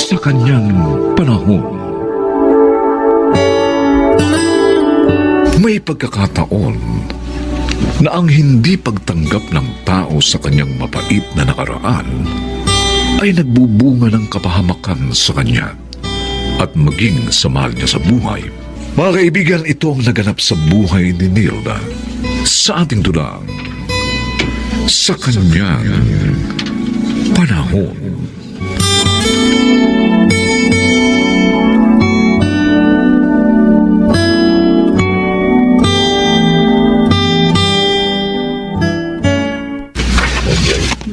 sa kanyang panahon. May pagkakataon na ang hindi pagtanggap ng tao sa kanyang mapait na nakaraan ay nagbubunga ng kapahamakan sa kanya at maging sa mahal niya sa buhay. Mga kaibigan, ito ang naganap sa buhay ni Nilda sa ating dulang sa kanyang panahon.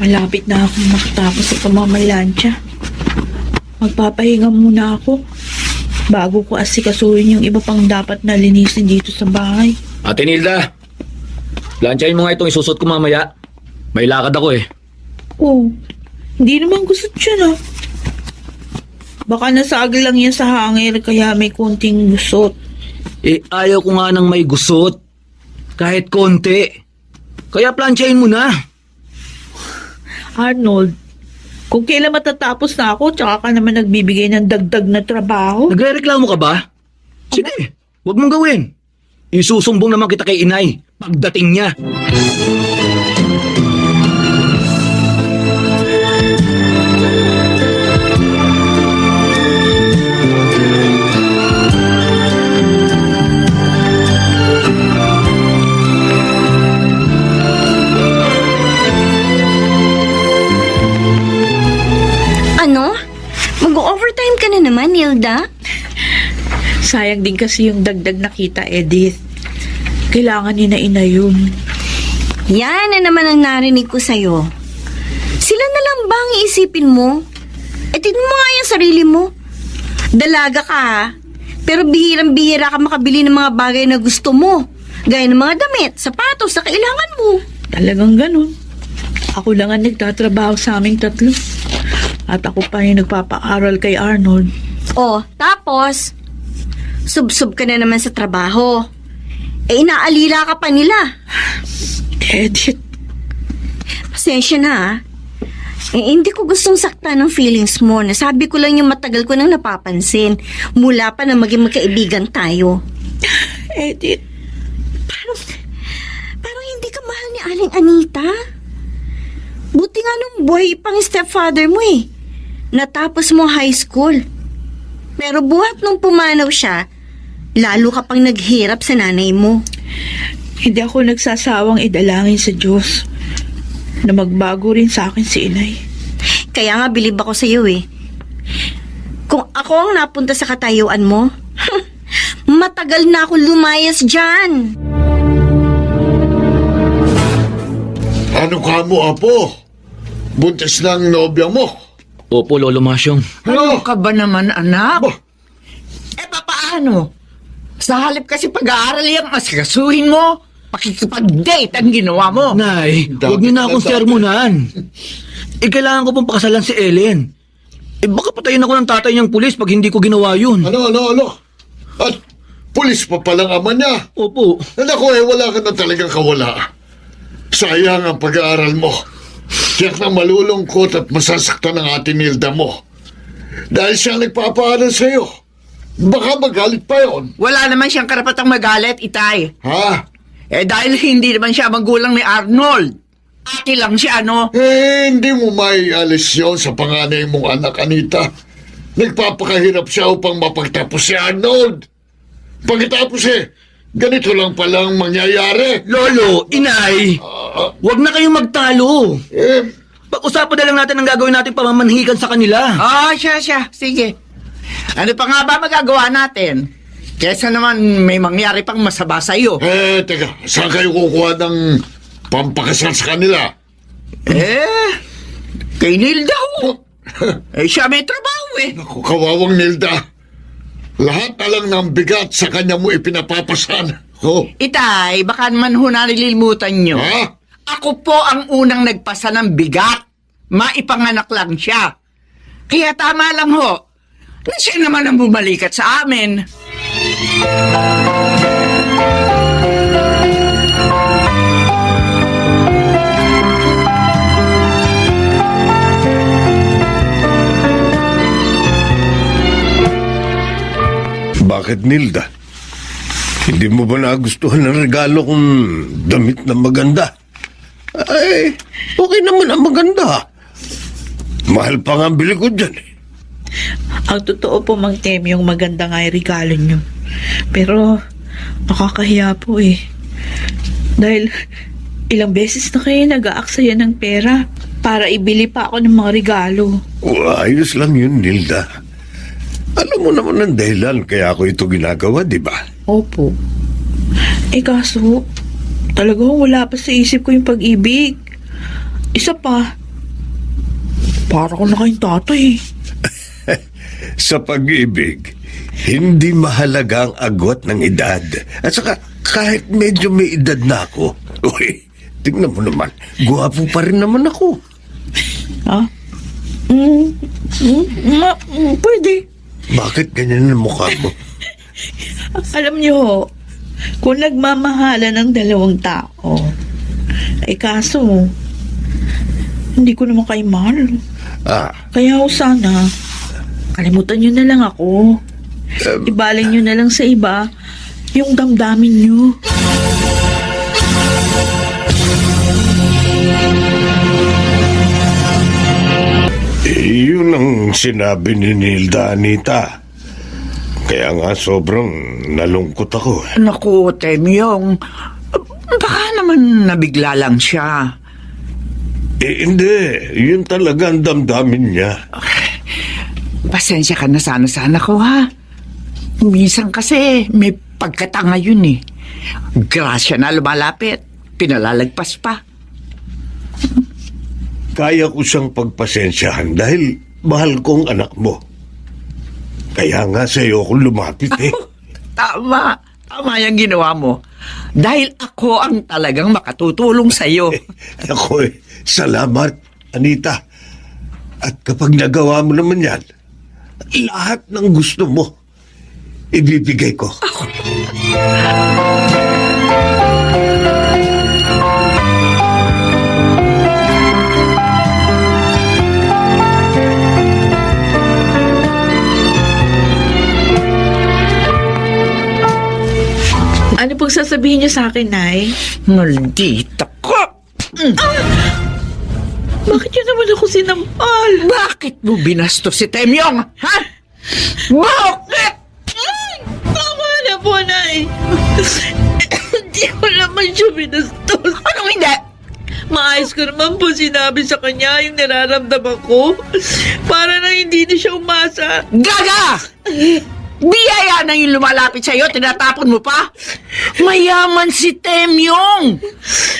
Malapit na akong makatapos sa pamamalansya. Magpapahinga muna ako bago ko asikasuhin yung iba pang dapat na linisin dito sa bahay. Ate Nilda, lansyahin mo nga itong isusot ko mamaya. May lakad ako eh. Oh, hindi naman gusot siya Baka nasagil lang yan sa hangir kaya may konting gusot. Eh, ayaw ko nga ng may gusot. Kahit konti. Kaya plansyahin mo na. Arnold, kung kailan matatapos na ako, tsaka ka naman nagbibigay ng dagdag na trabaho. Nagre-reklamo ka ba? Sige, huwag mong gawin. Isusumbong naman kita kay inay pagdating niya. Ano? Mag-overtime ka na naman, Nilda? Sayang din kasi yung dagdag na kita, Edith. Kailangan ni na ina yun. Yan na naman ang narinig ko sa'yo. Sila na lang ba ang iisipin mo? E tignan mo nga yung sarili mo. Dalaga ka ha, pero bihirang-bihira ka makabili ng mga bagay na gusto mo. Gaya ng mga damit, sapatos na kailangan mo. Talagang ganun. Ako lang ang nagtatrabaho sa aming tatlo. At ako pa yung nagpapaaral kay Arnold. Oh, tapos, sub-sub ka na naman sa trabaho. Eh, inaalila ka pa nila. Edith, Pasensya na ha. Eh, hindi ko gustong sakta ng feelings mo. Nasabi ko lang yung matagal ko nang napapansin. Mula pa na maging magkaibigan tayo. Edith, Parang hindi ka mahal ni Aling Anita. Buti nga nung buhay pang stepfather mo eh. Natapos mo high school. Pero buhat nung pumanaw siya, lalo ka pang naghirap sa nanay mo. hindi ako nagsasawang idalangin sa Diyos na magbago rin sa akin si inay. Kaya nga bilib ako sa iyo eh. Kung ako ang napunta sa katayuan mo, matagal na ako lumayas dyan. Ano ka mo, Apo? Buntis na ang nobya mo. Opo, Lolo Masyong. Ano ka ba naman, anak? Ba? Papaano? Sa halip kasi pag-aaral yung asikasuhin mo, pakikipag-date ang ginawa mo. Nay, huwag niyo na akong sermonan. Kailangan ko pong pakasalan si Ellen. Baka patayin ako ng tatay niyang pulis pag hindi ko ginawa yun. Ano? At pulis pa palang ama niya. Opo. Naku, wala ka na talagang kawala. Sayang ang pag-aaral mo. Tiyak na malulungkot at masasaktan ang ate Nilda mo. Dahil siya nagpapaaral sa'yo. Baka magalit pa yon. Wala naman siyang karapatang magalit, Itay. Ha? Dahil hindi naman siya magulang ni Arnold. Ate lang siya, no? Hindi mo maialis yun sa panganay mong anak, Anita. Nagpapakahirap siya upang mapagtapos si Arnold. Pagkatapos ganito lang palang mangyayari. Lolo, inay, huwag na kayong magtalo. Pag-usapan na lang natin ang gagawin natin pamamanhikan sa kanila. Siya. Sige. Ano pa nga ba magagawa natin? Kesa naman may mangyari pang masama sa'yo. Teka, saan kayo kukuha ng pampakasal sa kanila? Kay Nilda ho. Siya may trabaho eh. Naku, kawawang Nilda. Lahat na lang ng bigat sa kanya mo ipinapapasan. Itay, baka naman ho nalilimutan nyo. Ha? Ako po ang unang nagpasa ng bigat. Maipanganak lang siya. Kaya tama lang ho, na siya naman ang bumalikat sa amin. Bakit, Nilda? Hindi mo ba nagustuhan ng regalo kong damit na maganda? Ay, okay naman ang maganda. Mahal pa nga ang bili ko dyan eh. Ang totoo po, Mang Tem, yung maganda nga yung regalo nyo. Pero, nakakahiya po eh. Dahil, ilang beses na kayo nag-aaksaya ng pera para ibili pa ako ng mga regalo. Ayos lang yun, Nilda. Alam mo naman ang dahilan kaya ako ito ginagawa, di ba? Opo. Kaso, talagang wala pa sa isip ko yung pag-ibig. Isa pa, para ko na kayong tatay. Sa pag-ibig, hindi mahalaga ang agwat ng edad. At saka, kahit medyo may edad na ako, uy, tingnan mo naman, guwapo pa rin naman ako. Ha? Pwede. Bakit ganyan ang mukha mo? Alam niyo ho, kung nagmamahala ng dalawang tao, kaso, hindi ko naman kayo mahal. Kaya ho sana, kalimutan niyo na lang ako. Ibaling niyo na lang sa iba yung damdamin niyo. Yun ang sinabi ni Nilda, Anita. Kaya nga sobrang nalungkot ako. Naku, Temyong, baka naman nabigla lang siya. Hindi. Yun talaga ang damdamin niya. Pasensya ka na sana ko, ha? Minsan kasi may pagkatanga yun eh. Grasya na lumalapit, pinalalagpas pa. Kaya ko siyang pagpasensyahan dahil mahal kong anak mo. Kaya nga sa'yo ako lumapit eh. Tama yung ginawa mo. Dahil ako ang talagang makatutulong sa'yo. Ako salamat, Anita. At kapag nagawa mo naman yan, lahat ng gusto mo, ibibigay ko. Ano pong sasabihin niyo sa akin, Nay? Maldita ko! Bakit yun naman ako sinampal? Bakit mo binastos si Temyong? Ha? Bakit? Tama na po, Nay. Hindi ko naman siya binastos. Anong hindi? Maayos ko naman po sinabi sa kanya yung nararamdaman ko. Para na hindi na siya umasa. Gaga! Biyaya na yung lumalapit sa'yo, tinatapon mo pa? Mayaman si Temyong!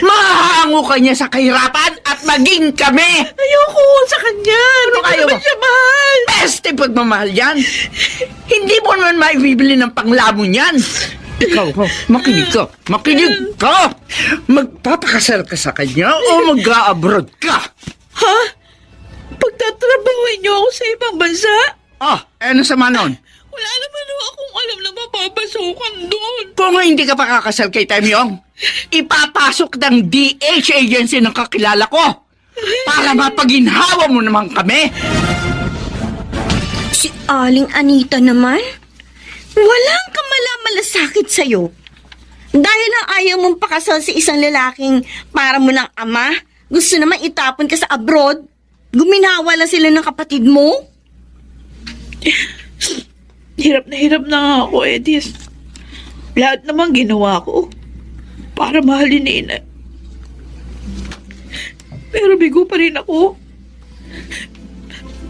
Mahahango ka niya sa kahirapan at maging kami! Ayoko sa kanya. Hindi ko ayaw naman mo? siya mahal. Peste pagmamahal yan! Hindi mo naman maibibili ng panglamon yan! Ikaw, makinig ka! Magpapakasal ka sa kanya o mag-a-abroad ka? Ha? Pagtatrabahuin niyo ako sa ibang bansa? Ano sa manon? Wala naman akong alam na mapapasukan doon. Kung hindi ka pa kakasal kay Temyong, ipapasok ng DH agency ng kakilala ko para mapaginhawa mo naman kami. Si Aling Anita naman? Walang kamalamalasakit sa'yo. Dahil lang ayaw mong pakasal sa isang lalaking para mo ng ama, gusto naman itapon ka sa abroad, guminawa lang sila ng kapatid mo? Hirap na nga ako, Edith. Lahat naman ginawa ko para mahalin ni Ina. Pero bigo pa rin ako.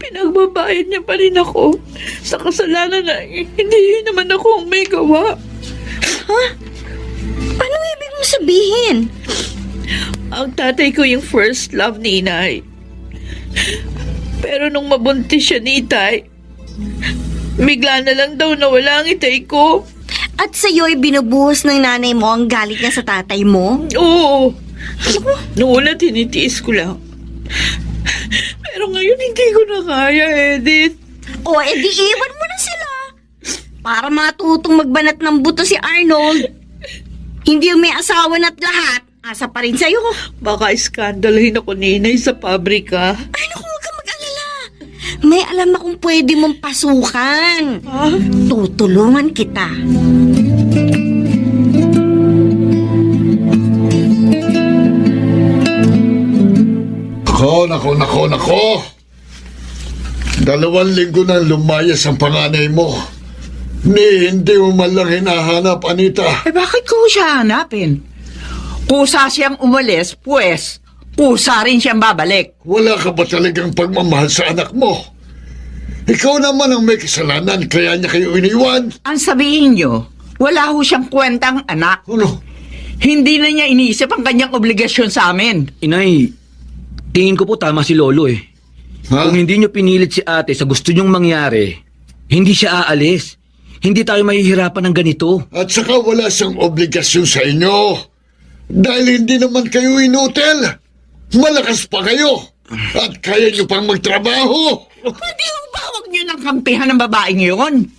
Pinagbabayad niya pa rin ako sa kasalanan na hindi naman ako ang may gawa. Ha? Anong ibig mo sabihin? Ang tatay ko yung first love ni Inay. Pero nung mabuntis siya ni Itay, bigla na lang daw nawala ang itay ko. At sa'yo'y binubuhos ng nanay mo ang galit niya sa tatay mo? Oo. Noong una tinitiis ko lang. Pero ngayon hindi ko na kaya, Edith. O, edi iwan mo na sila. Para matutong magbanat ng buto si Arnold. Hindi yung may asawa na't lahat. Asa pa rin sa'yo. Baka iskandalhin ako ni Inay sa pabrika. Ay, naku, huwag kang mag-alala. May alam akong pwede mong pasukan. Tutulungan kita. Nako. 2 linggo nang lumayas ang panganay mo. Hindi mo man lang hinahanap, Anita. Bakit ko siya hanapin? Kusa siyang umalis, pues, kusa rin siyang babalik. Wala ka ba talagang pagmamahal sa anak mo? Ikaw naman ang may kasalanan, kaya niya kayo iniwan. Ang sabihin niyo, wala ho siyang kwentang anak. Ano? Hindi na niya iniisip ang kanyang obligasyon sa amin. Inay, tingin ko po tama si Lolo eh. Ha? Kung hindi nyo pinilit si ate sa gusto nyong mangyari, hindi siya aalis. Hindi tayo mahihirapan ng ganito. At saka wala siyang obligasyon sa inyo. Dahil hindi naman kayo inutil. Malakas pa kayo. At kaya niyo pang magtrabaho. Pwede ho ba huwag niyo nang kampihan ng babaeng yun?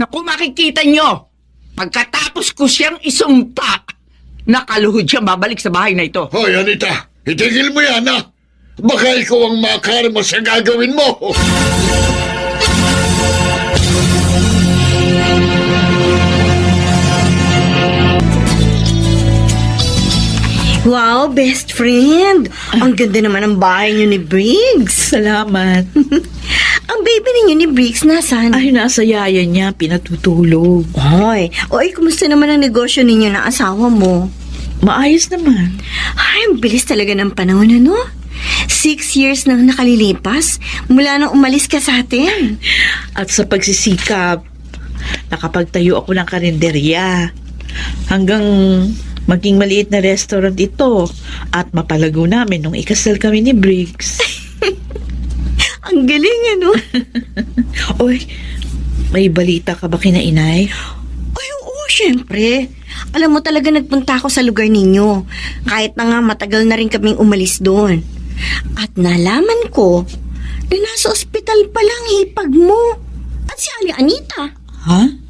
Naku, makikita niyo. Pagkatapos ko siyang isumpa, nakaluhod siyang babalik sa bahay na ito. Hoy, Anita, itigil mo yan, ha? Baka ikaw ang makarma sa gagawin mo. Wow, best friend. Ang ganda naman ang bahay niyo ni Briggs. Salamat. Ang baby ninyo ni Briggs nasan? Ay, nasa yaya niya, pinatutulog. Oy, kumusta naman ang negosyo ninyo ng asawa mo? Maayos naman. Ay, ang bilis talaga ng panahon, ano? 6 years nang nakalilipas mula nang umalis ka sa atin. At sa pagsisikap, nakapagtayo ako ng karinderya. Hanggang maging maliit na restaurant ito at mapalago namin nung ikasal kami ni Briggs. Ang galing, ano? Oy, may balita ka ba kina inay? Ay, oo, syempre. Alam mo talaga nagpunta ako sa lugar ninyo. Kahit na nga matagal na rin kaming umalis doon. At nalaman ko na nasa ospital pa lang hipag mo. At si Ali Anita. Ha?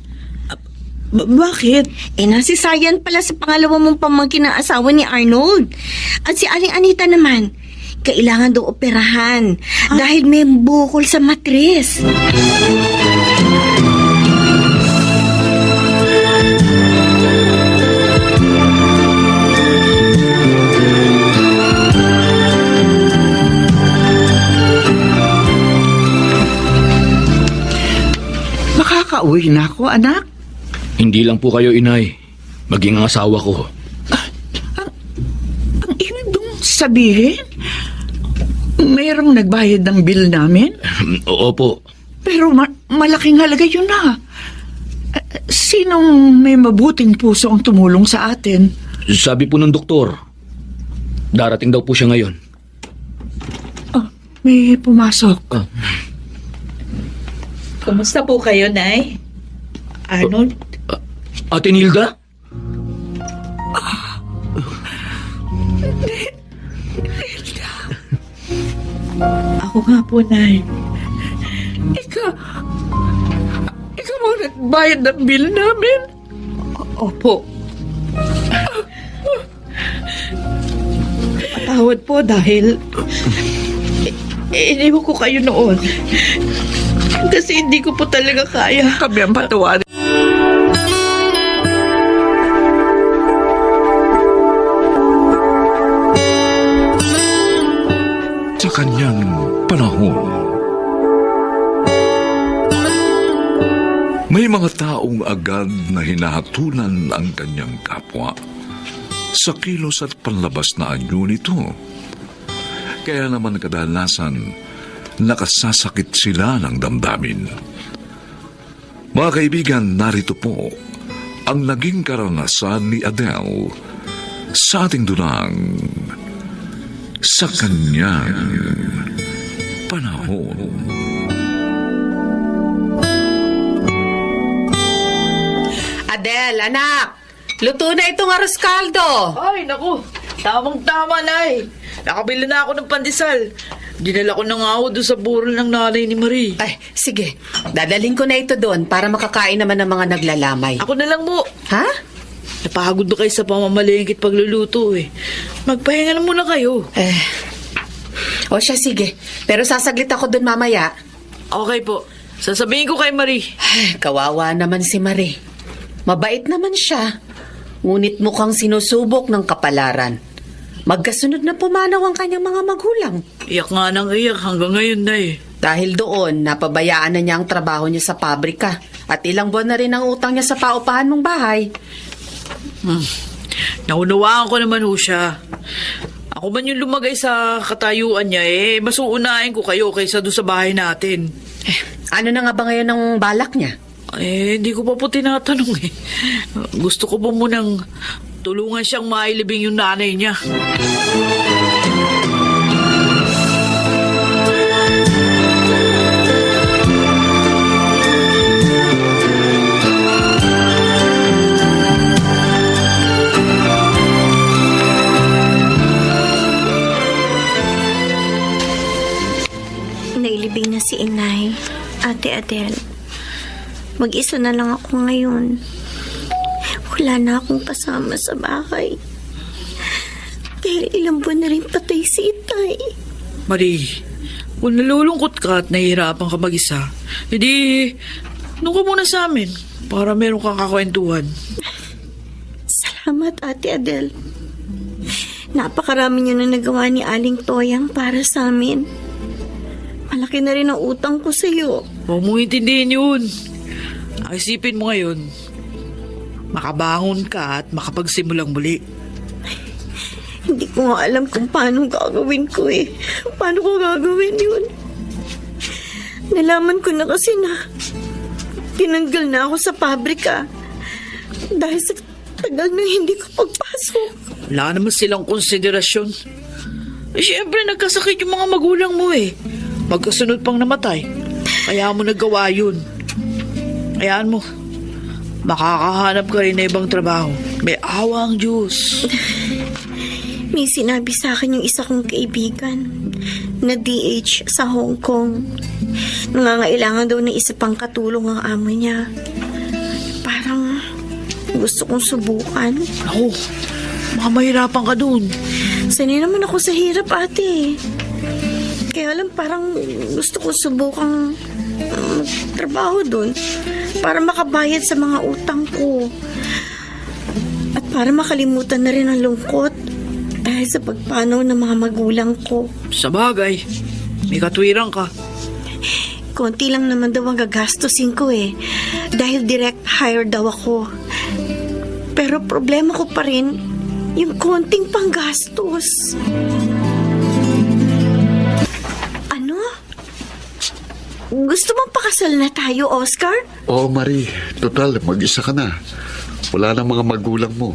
Bakit? Nasisayan pala sa pangalawa mong pamangkin na asawa ni Arnold. At si Aling Anita naman, kailangan daw operahan dahil may bukol sa matris. Makakauwi na ako, anak. Hindi lang po kayo, Inay. Maging ang asawa ko. Ang ibig dong sabihin, mayroong nagbayad ng bill namin? Opo. Pero malaking halaga yun na. Sinong may mabuting puso ang tumulong sa atin? Sabi po ng doktor, darating daw po siya ngayon. May pumasok. Kumusta po kayo, Nay? Arnold? Ate Nilda? Ako nga po, Nay. Ikaw mo nagbayad ng bill namin? Opo. Patawad po dahil iniwan ko kayo noon. Kasi hindi ko po talaga kaya. Kami ang patawarin. Sa kanyang panahon, may mga taong agad na hinahatulan ang kanyang kapwa sa kilos at panlabas na anyo nito. Kaya naman kadalasan, nakasasakit sila ng damdamin. Mga kaibigan, narito po ang naging karanasan ni Adele sa ating dunang sa kanyang panahon. Adele, anak! Luto na itong arroz caldo! Ay, naku. Tamang-tama, Nay. Nakabili na ako ng pandesal. Dinala ko na nga ako doon sa burol ng nanay ni Marie. Ay, sige. Dadaling ko na ito doon para makakain naman ng mga naglalamay. Ako na lang mo. Ha? Napagod na kayo sa pamamalengke at pagluluto eh. Magpahinga na muna kayo. O siya, sige. Pero sasaglit ako doon mamaya. Okay po. Sasabihin ko kay Marie. Ay, kawawa naman si Marie. Mabait naman siya. Ngunit mukhang sinusubok ng kapalaran. Magkasunod na pumanaw ang kanyang mga magulang. Iyak nga nang iyak hanggang ngayon na eh. Dahil doon, napabayaan na niya ang trabaho niya sa pabrika. At ilang buwan na rin ang utang niya sa paupahan mong bahay. Naunawaan ko naman ho siya. Ako man yung lumagay sa katayuan niya mas uunahin ko kayo kaysa doon sa bahay natin. Ano na nga ba ngayon ang balak niya? Hindi ko pa po tinatanong eh. Gusto ko po munang tulungan siyang mailibing yung nanay niya. Nailibing na si Inay, Ate Adele. Mag-isa na lang ako ngayon. Wala na akong kasama sa bahay. Dahil ilang buwan na rin patay si Itay. Marie, kung nalulungkot ka at nahihirapan ka mag-isa, hindi, doon ka muna sa amin para meron kang kakwentuhan. Salamat, Ate Adele. Napakarami niyo na nagawa ni Aling Toyang para sa amin. Malaki na rin ang utang ko sa iyo. Huwag mong intindihin yun. Ang isipin mo ngayon, makabangon ka at makapagsimulang muli. Hindi ko nga alam kung paano gagawin ko eh. Paano ko gagawin yun? Nalaman ko na kasi na tinanggal na ako sa pabrika dahil sa tagal na hindi ko pagpasok. Wala naman silang konsiderasyon. Siyempre, nagkasakit yung mga magulang mo eh. Magkasunod pang namatay. Kaya mo nagawa yun. Hayaan mo. Makakahanap ka rin na ibang trabaho. May awa ang Diyos. May sinabi sa akin yung isa kong kaibigan na DH sa Hong Kong. Nangangailangan daw ng isa pang katulong ang amo niya. Parang gusto kong subukan. Ako, mamahirapan ka dun. Sanay naman ako sa hirap, ate. Kaya lang parang gusto kong subukang trabaho dun para makabayad sa mga utang ko. At para makalimutan na rin ang lungkot dahil sa pagpanaw ng mga magulang ko. Sa bagay, may katwiran ka. Konti lang naman daw ang gagastusin ko eh. Dahil direct hire daw ako. Pero problema ko pa rin yung konting panggastos. Ano? Gusto mong pakasal na tayo, Oscar? Oo, Marie. Total, mag-isa ka na. Wala na mga magulang mo.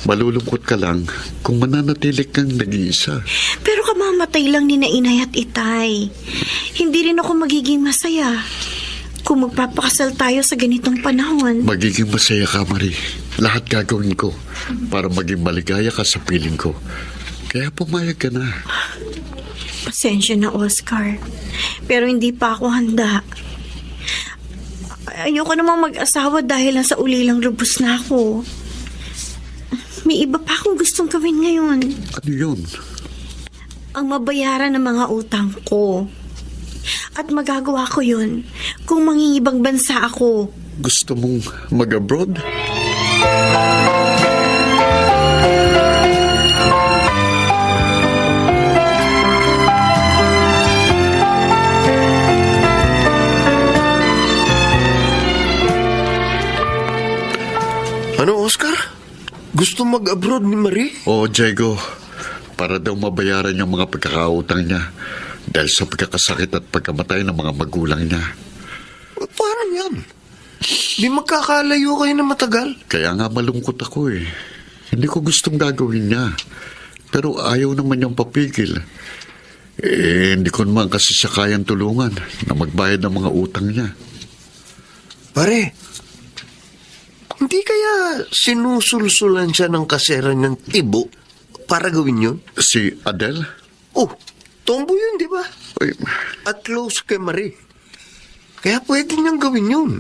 Malulungkot ka lang kung mananatilik kang nag-iisa. Pero kamamatay lang ni na Inay at Itay. Hindi rin ako magiging masaya kung magpapakasal tayo sa ganitong panahon. Magiging masaya ka, Marie. Lahat gagawin ko para maging maligaya ka sa piling ko. Kaya pumayag ka na. Pasensya na, Oscar. Pero hindi pa ako handa. Ayoko namang mag-asawa dahil lang sa ulilang lubos na ako. May iba pa akong gustong gawin ngayon. Ano yun? Ang mabayaran ng mga utang ko. At magagawa ko yun kung mangingibang bansa ako. Gusto mong mag-abroad? Ano, Oscar? Gusto mag-abroad ni Marie? Oo, Diego. Para daw mabayaran yung mga pagkakautang niya dahil sa pagkakasakit at pagkamatay ng mga magulang niya. Parang yan. Di magkakalayo kayo na matagal. Kaya nga malungkot ako eh. Hindi ko gustong gagawin niya. Pero ayaw naman niyang papigil. Hindi ko naman kasi siya kayang tulungan na magbayad ng mga utang niya. Pare, hindi kaya sinusulsulan siya ng kasera ng tibo para gawin yun? Si Adele? Oh, tomboy yun, di ba? Ay, At close kay Marie. Kaya pwede niyang gawin yun.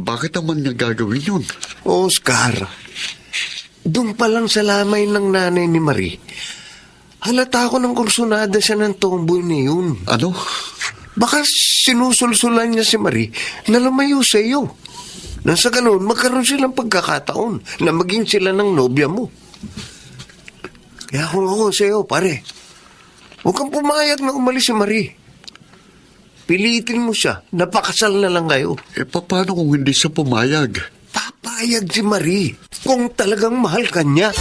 bakit naman niya gagawin yun? Oscar, doon pa lang sa lamay ng nanay ni Marie, halata ko ng kursunada siya ng tomboy na yun. Ano? Baka sinusulsulan niya si Marie na lumayo sa iyo. Nang sa ganun, magkaroon silang pagkakataon na maging sila ng nobya mo. Kaya kung ako sa iyo, pare, huwag kang pumayag na umalis si Marie. Pilitin mo siya, napakasal na lang kayo. Paano kung hindi siya pumayag? Papayag si Marie kung talagang mahal ka niya.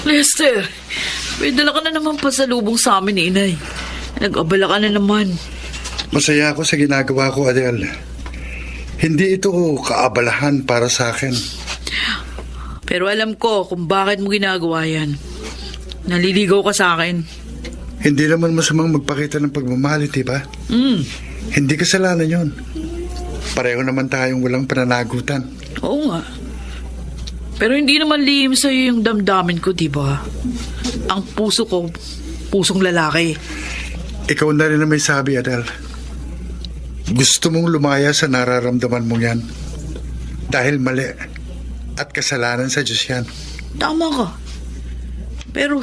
Lester, may dala ka na naman pasalubong sa amin, inay. Nag-abala ka na naman. Masaya ako sa ginagawa ko, Adele. Hindi ito kaabalahan para sa akin. Pero alam ko kung bakit mo ginagawa yan. Naliligaw ka sa akin. Hindi naman masamang magpakita ng pagmamahal, di ba? Hindi kasalanan yon. Pareho naman tayong walang pananagutan. Oo nga. Pero hindi naman lihim sa'yo yung damdamin ko, di ba? Ang puso ko, pusong lalaki. Ikaw na rin na may sabi, Adele. Gusto mong lumaya sa nararamdaman mo yan. Dahil mali at kasalanan sa Diyos yan. Tama ka. Pero,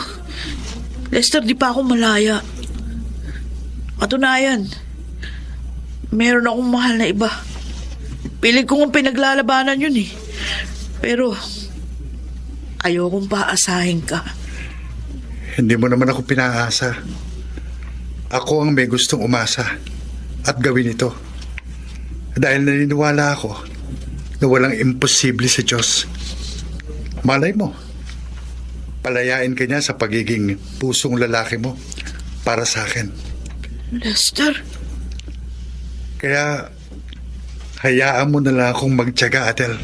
Lester, di pa ako malaya. Katunayan, meron akong mahal na iba. Pilit ko ng pinaglalabanan yun eh. Pero, ayokong paasahin ka. Hindi mo naman ako pinaasa. Ako ang may gustong umasa at gawin ito. Dahil naniniwala ako na walang imposible sa Diyos. Malay mo, palayain ka niya sa pagiging pusong lalaki mo para sa akin. Lester? Kaya, hayaan mo na lang akong magtiyaga, Adele.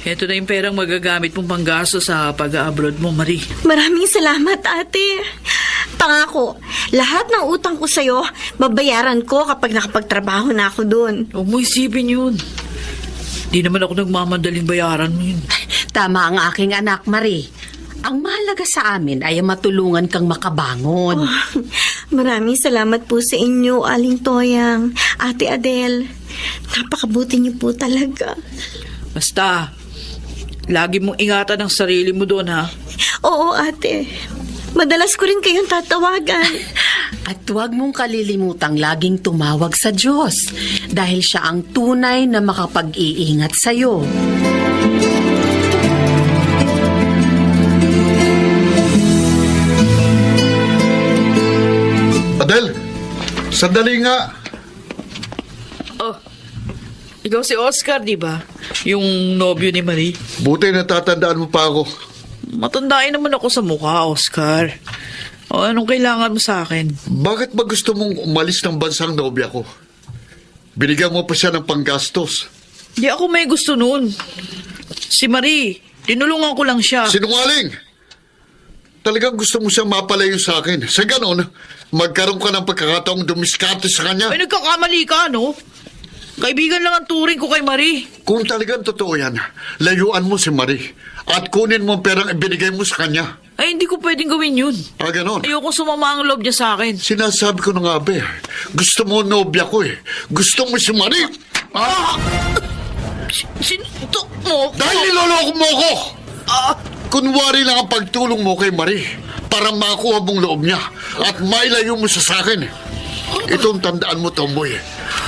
Ito na yung perang magagamit mong panggasto sa pag-abroad mo, Marie. Maraming salamat, ate. Pangako, lahat ng utang ko sa'yo, babayaran ko kapag nakapagtrabaho na ako doon. Huwag mo isipin yun. Di naman ako nagmamadaling bayaran mo yun. Tama ang aking anak, Marie. Ang mahalaga sa amin ay matulungan kang makabangon. Maraming salamat po sa inyo, Aling Toyang, Ate Adele. Napakabuti niyo po talaga. Basta, lagi mong ingatan ang sarili mo doon, ha? Oo, ate. Madalas ko rin kayong tatawagan. At huwag mong kalilimutang laging tumawag sa Diyos dahil siya ang tunay na makapag-iingat sa'yo. Adele, sandali nga. Oh, ikaw si Oscar, di ba? Yung nobyo ni Marie. Buti natatandaan mo pa ako. Matandain naman ako sa mukha, Oscar. O, anong kailangan mo sa akin? Bakit ba gusto mong umalis ng bansang nobya ko? Binigyan mo pa siya ng panggastos. Di ako may gusto noon. Si Marie, tinulungan ko lang siya. Sinungaling! Talagang gusto mo siyang mapalayo sa akin. Sa ganon, magkaroon ka ng pagkakataong dumiskarte sa kanya. Ay, nagkakamali ka, no? Kaibigan lang ang turing ko kay Marie. Kung talagang totoo yan, layuan mo si Marie at kunin mo ang perang ibinigay mo sa kanya. Ay, hindi ko pwedeng gawin yun. Ganon. Ayoko sumama ang loob niya sa akin. Sinasabi ko na nga, be. Gusto mo nobya ko eh. Gusto mo si Marie. Sinuntok mo? Dahil niloloko mo ako! Kunwari lang ang pagtulong mo kay Marie para makuha mong loob niya at mailayo mo siya sa akin. Itong tandaan mo, Tomboy.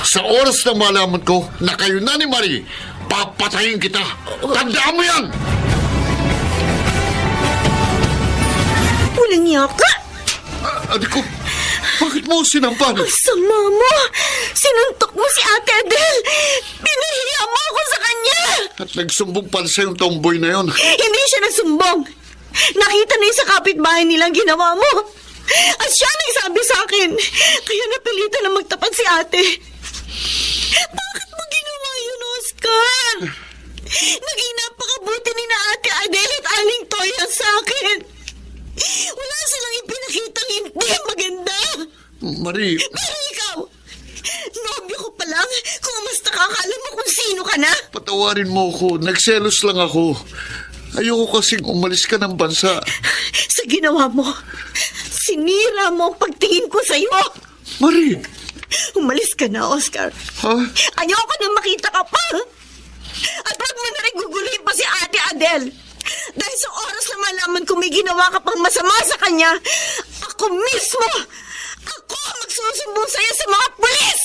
Sa oras na malaman ko na kayo na ni Marie, papatayin kita. Tandaan mo yan! Walang niya ka! Adik ko, bakit mo sinampan? Ang sama mo! Sinuntok mo si Ate Adele! Pinahiya mo ako sa kanya! At nagsumbong pala sa yung tomboy na yon. Hindi siya nagsumbong! Nakita na yung sa kapitbahay nilang ginawa mo! At siya nagsabi sa akin! Kaya napilitan na magtapat si ate! Bakit mo ginawa yun, Oscar? Naging napakabuti ni na Ate Adele at Aling Toya sa akin! Wala silang ipinakitang hindi maganda! Marie, Pero ikaw, nobyo ko pa lang kung mas nakakaalam mo kung sino ka na. patawarin patawarin mo ko. Nagselos lang ako. Ayoko kasing umalis ka ng bansa. Sa ginawa mo, sinira mo ang pagtingin ko sa'yo. Marie! Umalis ka na, Oscar. Ha? Ayoko na makita ka pa. At wag mo na rin guguluhin pa si Ate Adele. Dahil sa oras na malaman ko may ginawa ka pang masama sa kanya, ako mismo, ako ang magsusumbong sa'yo sa mga pulis!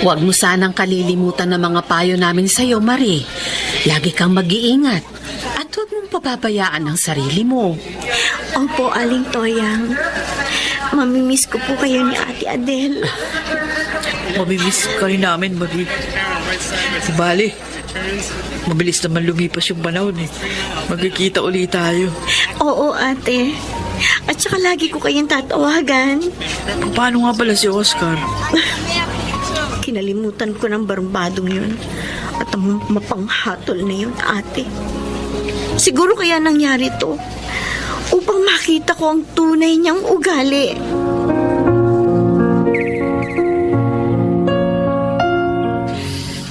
Huwag mo sanang kalilimutan ng mga payo namin sa'yo, Marie. Lagi kang mag-iingat. At huwag mong pababayaan ang sarili mo. Opo, Aling Toyang. Mamimiss ko po kayo ni Ate Adele. Mamimiss ka rin namin, Marie. Bale, mabilis naman lumipas yung panahon eh. Magkikita ulit tayo. Oo, ate. At saka lagi ko kayong tatawagan. Paano nga pala si Oscar? Kinalimutan ko ng barbadong yun. At ang mapanghatol na yun, ate. Siguro kaya nangyari to upang makita ko ang tunay niyang ugali.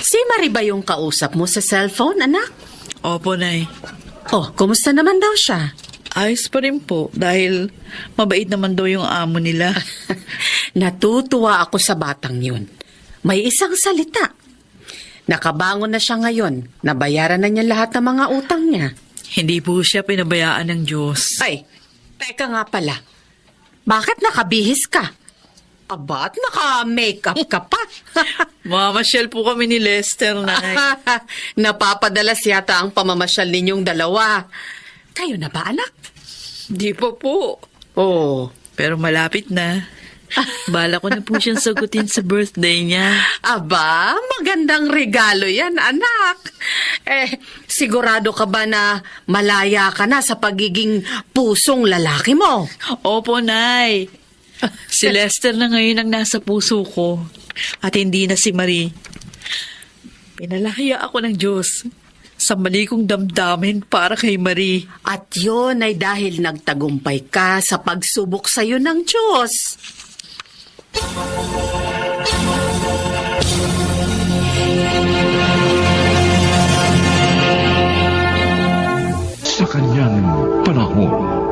Si Marie ba yung kausap mo sa cellphone, anak? Opo, Nay. Oh, kumusta naman daw siya? Ayos pa rin po dahil mabait naman daw yung amo nila. Natutuwa ako sa batang yun. May isang salita. Nakabangon na siya ngayon. Nabayaran na niya lahat ng mga utang niya. Hindi po siya pinabayaan ng Diyos. Ay, teka nga pala. Bakit nakabihis ka? Aba, at naka-makeup ka pa. Mamamasyal po kami ni Lester, Nay. Napapadalas yata ang pamamasyal ninyong dalawa. Kayo na ba, anak? Di pa po. Oo. Pero malapit na. Bala ko na po siyang sagutin sa birthday niya. Aba, magandang regalo yan, anak. Sigurado ka ba na malaya ka na sa pagiging pusong lalaki mo? Opo, Nay. Si Lester na ngayon ang nasa puso ko. At hindi na si Marie. Pinalaya ako ng Diyos sa mali kong damdamin para kay Marie. At yun ay dahil nagtagumpay ka sa pagsubok sa'yo ng Diyos. Sa kanyang panahon.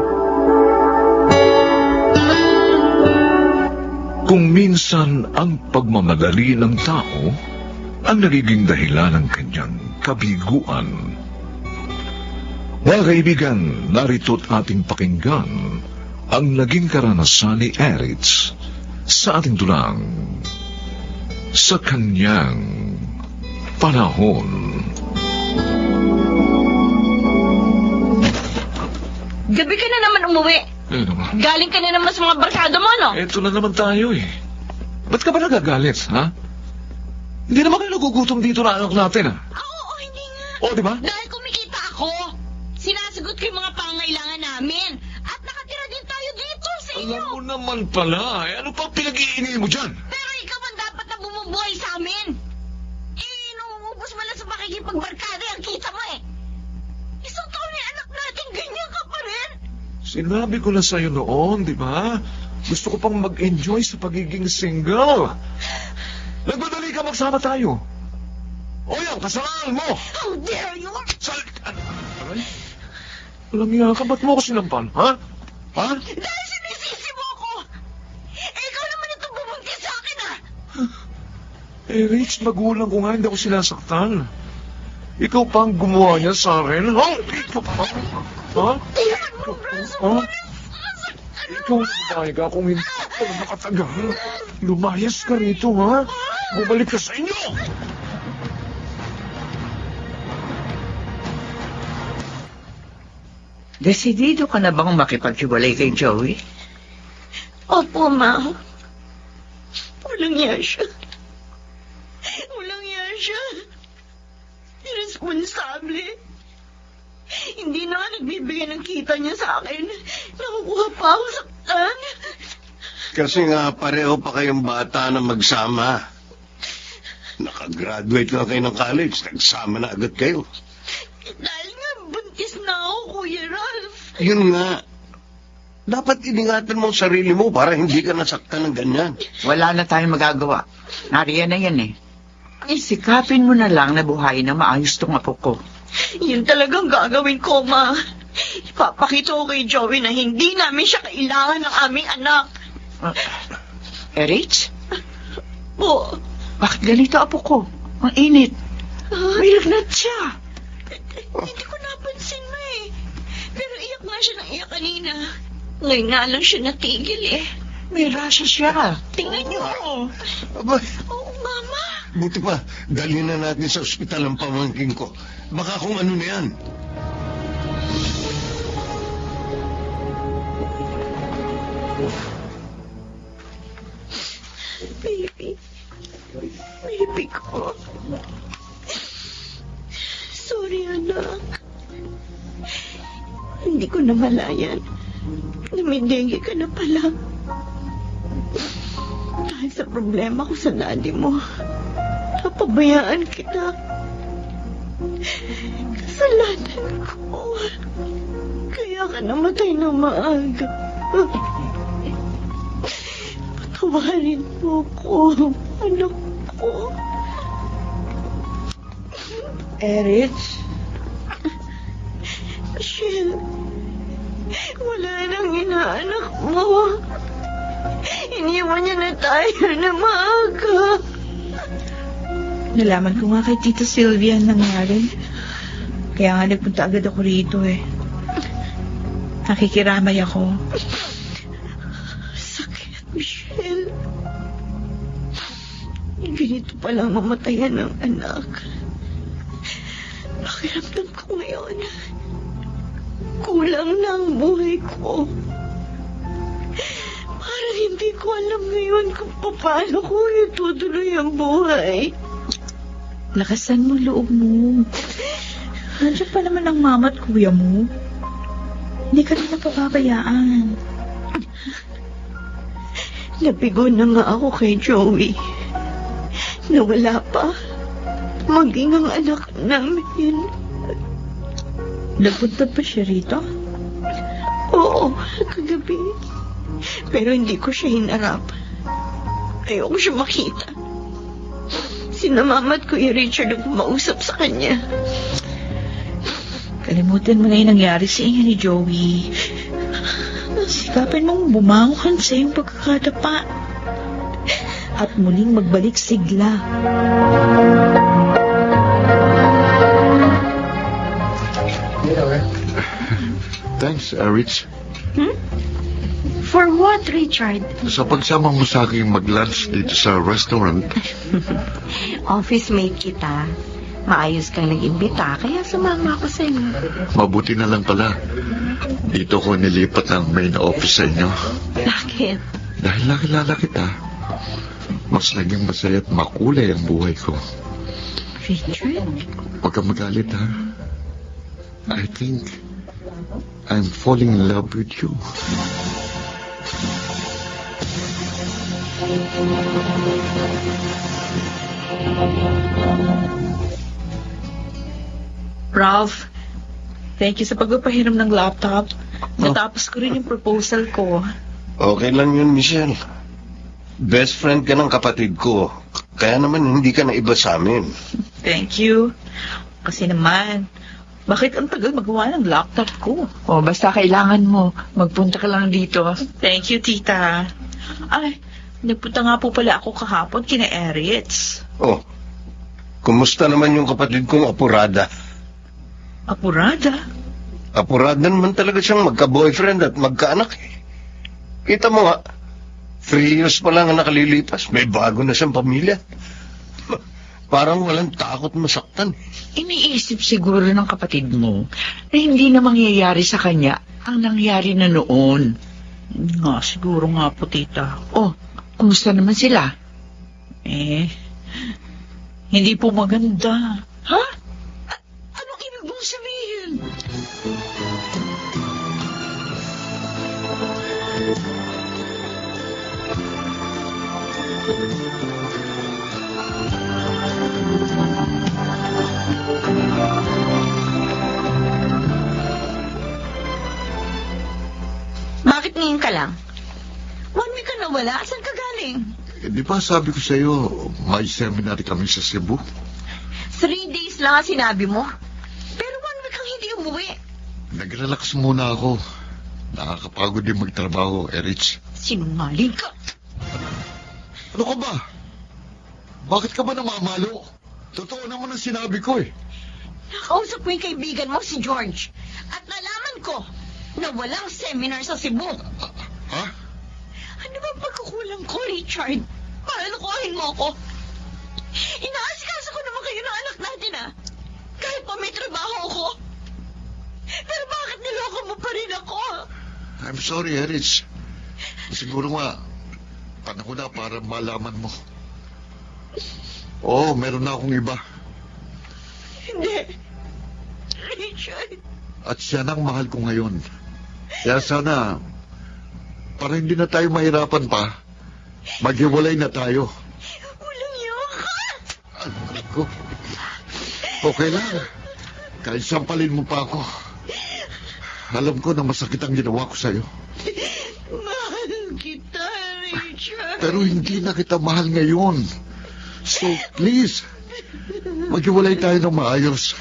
Kung minsan ang pagmamadali ng tao ang nagiging dahilan ng kanyang kabiguan. Mga kaibigan, narito't ating pakinggan ang naging karanasan ni Eritz sa ating tulang sa kanyang panahon. Gabi ka na naman umuwi. Galing ka na naman sa mga barkada mo, no? Eto na naman tayo eh. Ba't ka ba nagagalit, ha? Hindi naman kayo nagugutom dito na anak natin, ha? Oo, hindi nga. O, di ba? Dahil kumikita ako, sinasagot ko yung mga pangailangan namin. At nakatira din tayo dito sa inyo. Alam mo naman pala, eh. Ano pang pinag-iingay mo dyan? Pero ikaw ang dapat na bumubuhay sa amin. Inuubos mo lang sa makikipagbarkada ang kita mo eh. Isang taon na anak natin, ganyan ka pa rin. Sinabi ko na sa'yo noon, di ba? Gusto ko pang mag-enjoy sa pagiging single. Nagmadali ka, magsama tayo. O yan, kasalanan mo. How dare you? Aray? Walang iya ka, ba't mo ako sinampal, ha? Ha? Dahil sinisisi mo ako. Ikaw naman itong bumuntis sa akin ah. Eh, Rich, magulang ko nga, hindi ako sinasaktan. Ikaw pa ang gumawa niya sa akin, ha? Ha? Ha? Ikaw, babae ka kung hindi ka makatagal. Lumayas ka rito, ha? Bumalik ka sa inyo! Desidido ka na bang makipaghiwalay kay Joey? Opo, Ma. Walang iya siya. Walang iya siya. Irresponsable. Hindi na nga nagbibigay ng kita niya sa akin. Nakukuha pa ako saktan. Kasi nga pareho pa kayong bata na magsama. Nakagraduate na kayo ng college, nagsama na agad kayo. Dahil nga buntis na ako, Kuya Ralph. Yun nga. Dapat iningatan mo ang sarili mo para hindi ka nasaktan ng ganyan. Wala na tayong magagawa. Nariyan na yan eh. Isikapin mo na lang na buhayin na maayos tong apo ko. Yun talagang gagawin ko, Ma. Ipapakita ko kay Joey na hindi namin siya kailangan ng aming anak. Rich? Po, Bakit ganito apo ko? Ang init. May lagnat siya. hindi ko napansin mo eh. Pero iyak nga siya ng iyak kanina. Ngayon nga lang siya natigil eh. May rasya siya. Tingnan niyo. Aba, Oo, Mama. buti pa, dalhin na natin sa ospital ang pamangking ko. Baka kung ano na yan. Baby. Baby ko. Sorry, anak. Hindi ko namalayan na may dengue ka na pala. Dahil sa problema ko sa daddy mo, napabayaan kita. Kasalanan ko. Kaya ka namatay ng maaga. Patawarin mo ko, anak ko. Erich, Michelle, wala nang inaanak mo. Iniwan niya na tayo na maaga. nalaman ko nga kay Tita Sylvia ang nangyari. Kaya nga nagpunta agad ako rito eh. Nakikiramay ako. Sakit, Michelle. Ganito palang mamatayan ng anak. Pakiramdam ko ngayon. Kulang na ang buhay ko. Parang hindi ko alam ngayon kung paano ko itutuloy ang buhay. Lakasan mo loob mo. Nandiyan pa naman ang mama at kuya mo. Hindi ka na napapabayaan. Nabigo na nga ako kay Joey. Nawala pa. Maging ang anak namin. Nagpunta pa siya rito? Oo, kagabi. Pero hindi ko siya hinarap. Ayoko siya makita. Sina Mama at Kuya Richard ang pumausap sa kanya. Kalimutan mo na yung nangyari sa inyo ni Joey. Sikapin mong bumangon sa iyong pagkakadapa. At muling magbalik sigla. Thanks, Rich. For what, Richard? Sa pagsama mo sa akin mag-lunch dito sa restaurant, Office mate kita. Maayos kang nag-imbita, kaya sumama ako sa inyo. mabuti na lang pala. Dito ko nilipat ang main office sa inyo. Bakit? Dahil nakilala kita, mas naging masaya at makulay ang buhay ko. Richard? Huwag kang magalit, ha? I think I'm falling in love with you. Ralph, thank you sa pagpapahiram ng laptop. Natapos ko rin yung proposal ko. Okay lang yun, Michelle. Best friend ka ng kapatid ko. Kaya naman hindi ka na iba sa amin. Thank you. Kasi naman, bakit ang tagal magawa ng laptop ko? O, basta kailangan mo. Magpunta ka lang dito. Thank you, tita. Ay, nagpunta nga po pala ako kahapon kina Eritz. Oh, kumusta naman yung kapatid kong Apurada? Apurada? Apurada naman talaga siyang magka-boyfriend at magkaanak eh. Kita mo nga, 3 years pa lang ang nakalilipas. May bago na siyang pamilya. Parang walang takot masaktan. Iniisip siguro ng kapatid mo na hindi na mangyayari sa kanya ang nangyari na noon. Nga, siguro nga po, tita. Oh, kumusta naman sila? Hindi po maganda. Ha? Anong ibig mong sabihin? wala? Saan ka galing? Di ba sabi ko sa'yo, may seminar kami sa Cebu? 3 days lang ang sinabi mo. Pero 1 week kang hindi umuwi. Nag-relax muna ako. Nakakapagod din magtrabaho, Erich. Sinungaling ka. Ano ka ba? Bakit ka ba namamalo? Totoo naman ang sinabi ko eh. Nakausap ko yung kaibigan mo, si George. At nalaman ko na walang seminar sa Cebu. Ha? Ano ba pagkukulang ko, Richard? Para lukuhin mo ako. Inaasikaso ko naman kayo ng anak natin, ah. Kahit pa may trabaho ako. Pero bakit niloko mo pa rin ako? I'm sorry, Erich. Siguro nga, panahon na para malaman mo. Oo, meron na akong iba. Hindi. Richard. At siya nang mahal ko ngayon. Kaya sana, para hindi na tayo mahirapan pa, maghiwalay na tayo. Walang yawa ka. Anak ko. Okay lang. Kahit sampalin mo pa ako. Alam ko na masakit ang ginawa ko sa'yo. Mahal kita, Richard. Pero hindi na kita mahal ngayon. So, please, maghiwalay tayo ng maayos.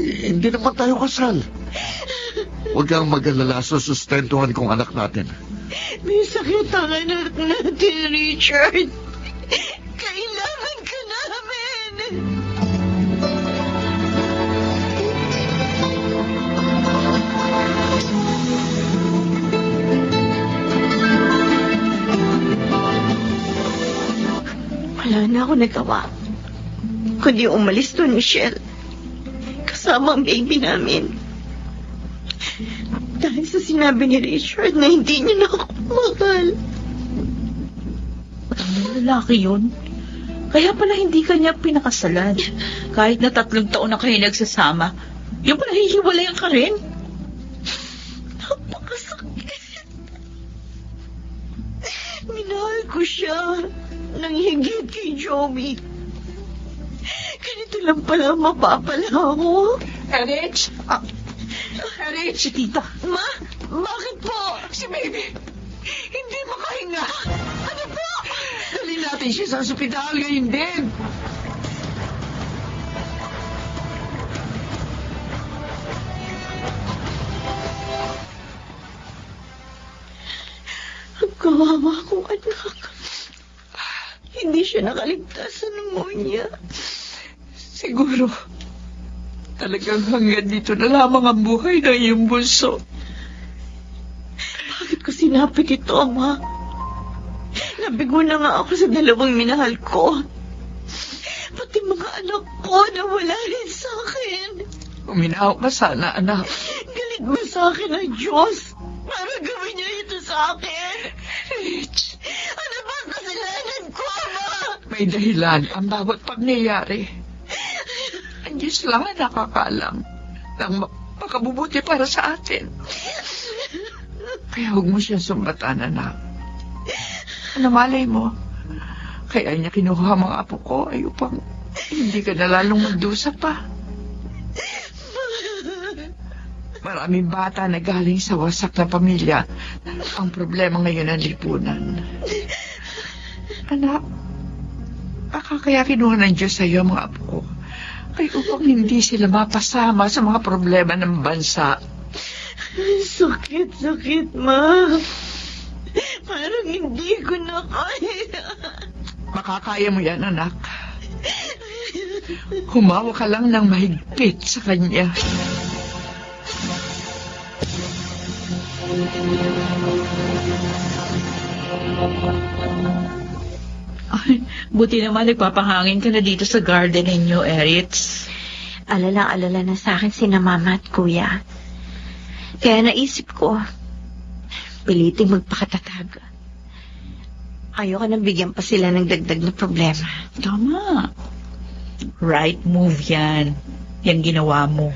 Hindi naman tayo kasal. Huwag kang mag-alala sa sustentuhan kong anak natin. May sakit ang anak natin, Richard. Kailangan ka namin. Wala na ako nagawa. Kundi umalis doon, Michelle. Kasama ang baby namin. Dahil sa sinabi ni Richard na hindi niya na ako mahal. Lalaki yun. Kaya pala hindi kanya pinakasalan. Kahit na 3 taon na kayo nagsasama, yung pala hihiwalayan ka rin. Napakasakit. Minahal ko siya nang higit kay Joey. Ganito lang pala mapapala ako. Erich! Erich! Si tita. Ma, bakit po? Si baby! Hindi makahinga! Ano po? Dali natin siya sa ospital ngayon din! Ang kawawa kong anak. Hindi siya nakaligtas sa pneumonia. Siguro, talagang hanggang dito na lamang ang buhay ng iyong bunso. Bakit ko sinapit ito, Ama? Nabigo na nga ako sa 2 minahal ko. Pati mga anak ko na wala rin sa akin. Uminaw ka sana, anak. Galit ba sa akin ang Diyos? Para gawin niya ito sa akin? Rich, Ano ba ang kasalanan ko, Ama? may dahilan ang bawat pangyayari. Ang Diyos lang ang nakakaalam ng makabubuti para sa atin. Kaya huwag mo siya sumbatan, anak. Ano malay mo? Kaya niya kinuha mga apo ko ay upang hindi ka na lalong magdusa pa. Maraming bata na galing sa wasak na pamilya. Ang problema ngayon ang lipunan. Anak, baka kaya kinuha ng Diyos sa iyo mga apo ko ay upang hindi sila mapasama sa mga problema ng bansa. Sakit, Ma. Parang hindi ko na kaya. Makakaya mo yan, anak. Humawa ka lang ng mahigpit sa kanya. Ay, buti naman nagpapahangin ka na dito sa garden ninyo, Eritz. Alala na sa akin sina Mama at Kuya. Kaya naisip ko, piliting magpakatatag. Ayoko nang bigyan pa sila ng dagdag na problema. Tama. Right move yan. Yan ginawa mo.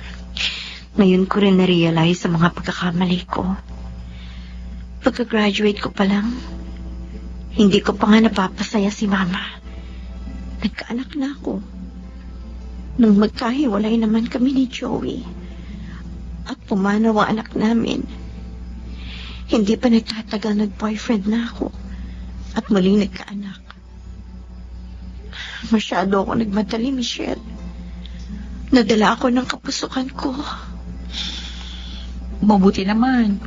Ngayon ko rin na-realize sa mga pagkakamali ko. Pagka-graduate ko pa lang, hindi ko pa nga napapasaya si Mama. Nagkaanak na ako. Nung magkahiwalay naman kami ni Joey at pumanaw ang anak namin, hindi pa nagtatagal nag-boyfriend na ako at muling nagkaanak. Masyado ako nagmadali, Michelle. Nadala ako ng kapusukan ko. Mabuti naman.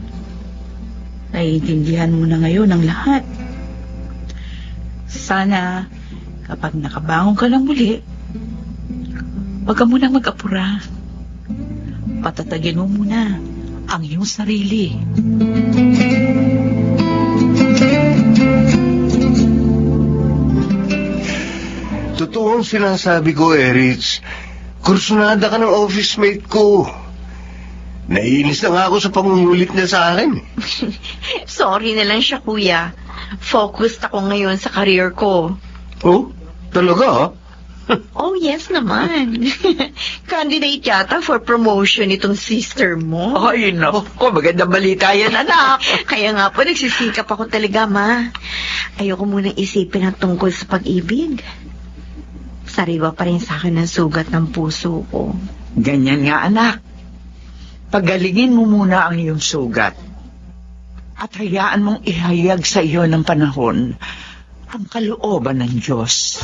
Naiintindihan mo na ngayon ang lahat. Sana, kapag nakabangon ka lang muli, huwag ka munang mag-apura. Patatagin mo muna ang iyong sarili. Totoo ang sinasabi ko, Erich. Kursunada ka ng office mate ko. Naiinis na nga ako sa pangungulit niya sa akin. Sorry na lang siya, kuya. Focused ako ngayon sa career ko. Oh, talaga ha? Oh, yes naman. Candidate yata for promotion itong sister mo. Ay, naku, magandang balita yan, anak. Kaya nga po, nagsisikap ako talaga, ma. Ayoko munang isipin ang tungkol sa pag-ibig. Sariwa pa rin sa akin ang sugat ng puso ko. Ganyan nga, anak. Pagalingin mo muna ang iyong sugat. At hayaan mong ihayag sa iyo ng panahon ang kalooban ng Diyos.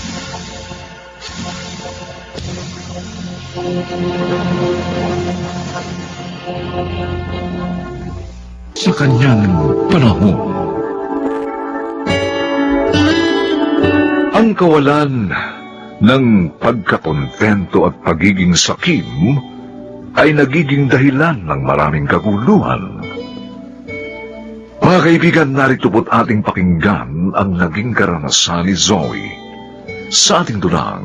Sa kanyang panahon. Ang kawalan ng pagkakontento at pagiging sakim ay nagiging dahilan ng maraming kaguluhan. Mga kaibigan, narito po't ating pakinggan ang naging karanasan ni Zoe sa ating dulang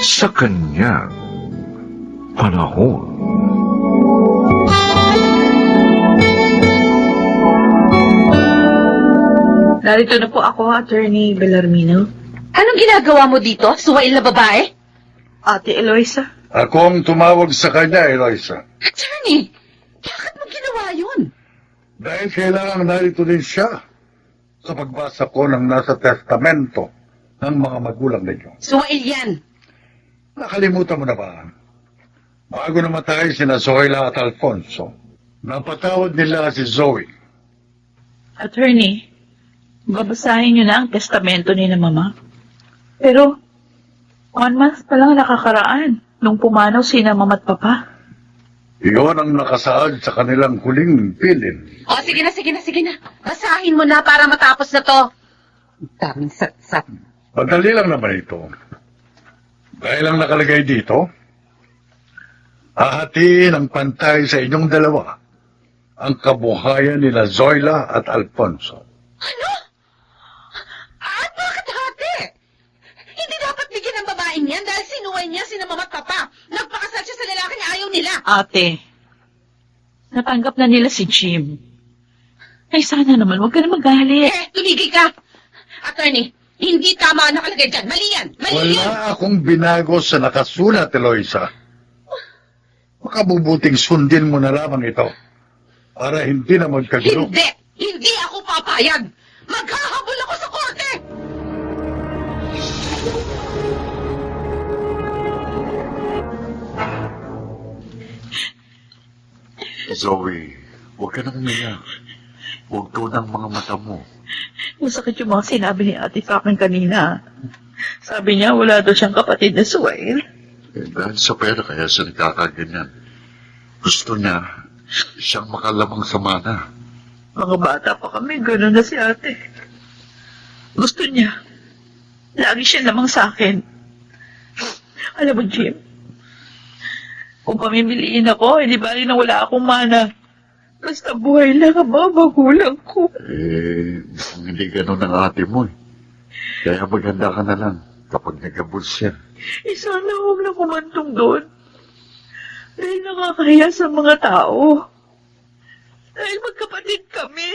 sa kanyang panahon. Narito na po ako, Attorney Bellarmino. Anong ginagawa mo dito, suwail na babae? Ate Eloisa. Ako ang tumawag sa kanya, Eloisa. Attorney, bakit mo ginawa yun? Dahil kailangan narito din siya sa pagbasa ko ng nasa testamento ng mga magulang ninyo. Suwail yan. Nakalimutan mo na ba? Bago namatay sina Zoila at Alfonso, napatawad nila si Zoe. Attorney, babasahin niyo na ang testamento ni na Mama. Pero, 1 month pa lang nakakaraan nung pumanaw sina Mama at Papa. Iyon ang nakasaad sa kanilang huling pilin. O, sige na. Basahin mo na para matapos na to. Daming satsat. Madali lang naman ito. Dahil ang nakalagay dito, hahatiin ang pantay sa inyong dalawa ang kabuhayan nila Zoila at Alfonso. Ano? At bakit hati? Hindi dapat bigyan ng babaeng yan dahil sinuway niya sina Mama at Papa. Nagpakasal siya sa lalaking ayaw nila. Ate, natanggap na nila si Jim. Ay, sana naman, huwag ka na magalit. Tumigil ka. Attorney, hindi tama ang nakalagay dyan. Mali yan. Wala akong binago sa nakasulat, Eloisa. Makabubuting sundin mo na lamang ito para hindi na magkagulo. Hindi ako papayag. Maghahabol ako sa korte. Zoe, huwag ka nang umiyak. Huwag tunang mga mata mo. Masakit yung mga sinabi ni ate sa akin kanina. Sabi niya, wala daw siyang kapatid na Suwail. Dahil sa pera kaya siya nagkakaganyan. Gusto niya siyang makalamang sa mana. Mga bata pa kami, gano'n na si ate. Gusto niya. Lagi siya lamang sa akin. Alam mo, Jim, kung pamimiliin ako, hindi ba rin na wala akong mana. Basta buhay lang ang mga magulang ko. Hindi ganun ang ate mo eh. Kaya maganda ka na lang kapag nagkabul siya. Sana huwag na kumantong doon. Dahil nakakahiya sa mga tao. Dahil magkapatid kami.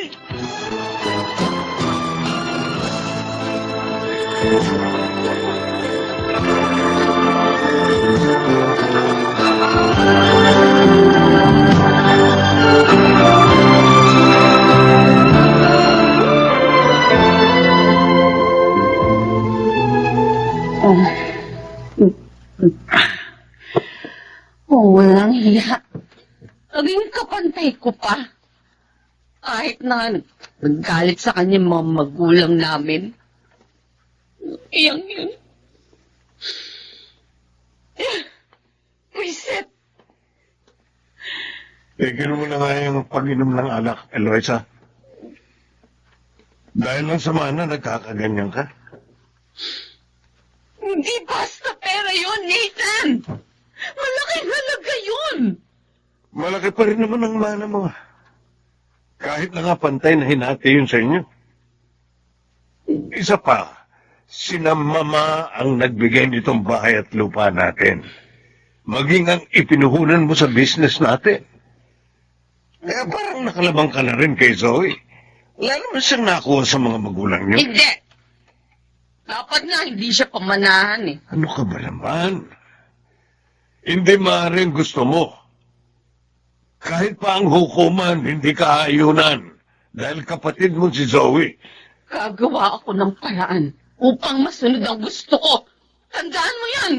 Walang hiya. Naging kapantay ko pa. Kahit na Naggalit sa kanya yung mga magulang namin. Iyang yun. Reset. Tigil mo na nga yung pag-inom ng alak, Eloisa. Dahil lang sa mana, nagkakaganyan ka. Hindi basta pera yun, Nathan! Malaking halaga yun! Malaki pa rin naman ang mana mo. Kahit na nga pantay na hinati yun sa inyo. Isa pa, sina Mama ang nagbigay nitong bahay at lupa natin. Maging ang ipinuhunan mo sa business natin. Kaya parang nakalabang ka na rin kay Zoe. Lalo na siyang nakuha sa mga magulang niyo. Hindi! Dapat nga hindi siya pamanahan eh. Ano ka ba naman? Hindi maaaring gusto mo. Kahit pa ang hukuman, hindi ka ayunan. Dahil kapatid mo si Zoe. Gagawa ako ng paraan upang masunod ang gusto ko. Tandaan mo yan!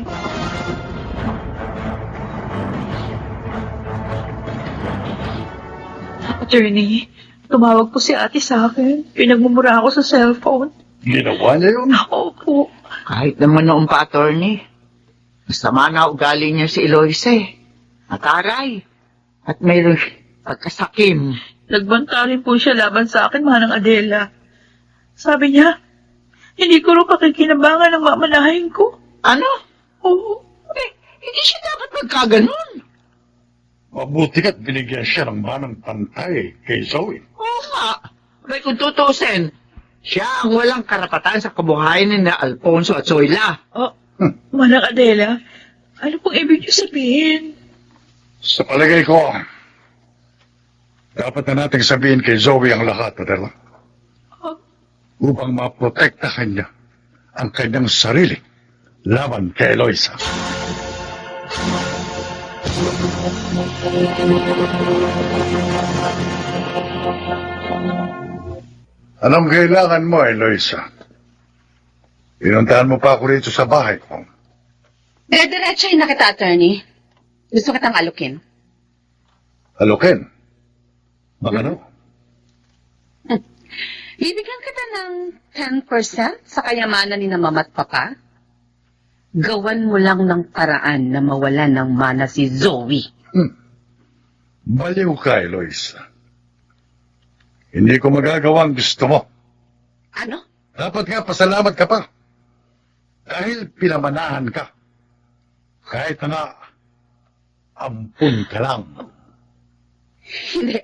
Attorney, tumawag po si ate sa akin. Pinagmumura ako sa cellphone. Ginawa niya yun. Opo. Kahit naman noong pa, attorney. Masama na ugali niya si Eloisa eh. Nataray. At mayroong pagkasakim. Nagbanta rin po siya laban sa akin, Manang Adela. Sabi niya, hindi ko rin pakikinabangan ng mamanahin ko. Ano? Oo. Hindi siya dapat magkaganon. Mabuti ka't binigyan siya ng manang pantay kay Zoe. Oo nga. May kung tutusin, siya ang walang karapatan sa kabuhayan ni na Alfonso at Zoila. Oh, Manang Adela, ano pong ibig niyo sabihin? Sa palagay ko, dapat na nating sabihin kay Zoe ang lahat, Adela. Upang maprotektahan niya ang kanyang sarili laban kay Eloisa. Anong kailangan mo, Eloisa? Pinuntahan mo pa ako rito sa bahay ko. Diretso na kita, attorney. Gusto kitang alukin. Alukin? Ano? Bibigyan kita ng 10% sa kayamanan ni na mama at papa. Gawan mo lang ng paraan na mawalan ng mana si Zoe. Baliw ka, Eloisa. Hindi ko magagawa ang gusto mo. Ano? Dapat nga pasalamat ka pa. Dahil pinamanahan ka. Kahit na nga, ampun ka lang. Hindi.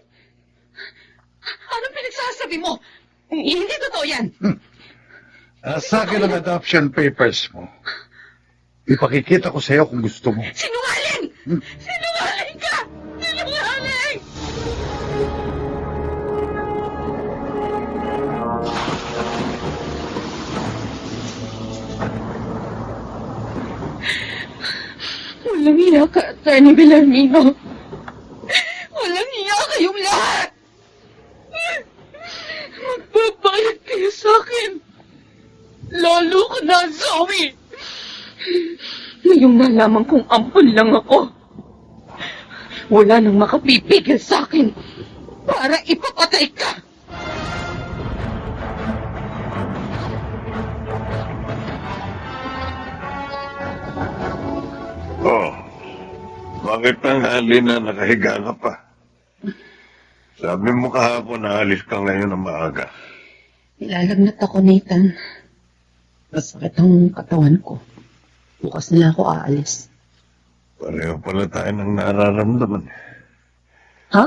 Anong pinagsasabi mo? Hindi totoo yan. Nasa akin ang adoption papers mo. Ipakikita ko sa iyo kung gusto mo. Sinungaling! Sinungaling ka! Sinungaling! Walang iya ka, Atty. Villarmino. Walang iya kayong lahat! Magbabayad kayo sa akin! Lalo ka na, Zoe! Ngayong nalaman kong ampun lang ako, wala nang makapipigil sa akin para ipapatay ka! Oh, bakit tanghali na nakahiga ka pa? Sabi mo kahapon na alis ka ngayon ng maaga. Nilalagnat ako, Nathan. Masakit ang katawan ko. Bukas nila ako aalis. Pareho pala tayo ng nararamdaman. Ha?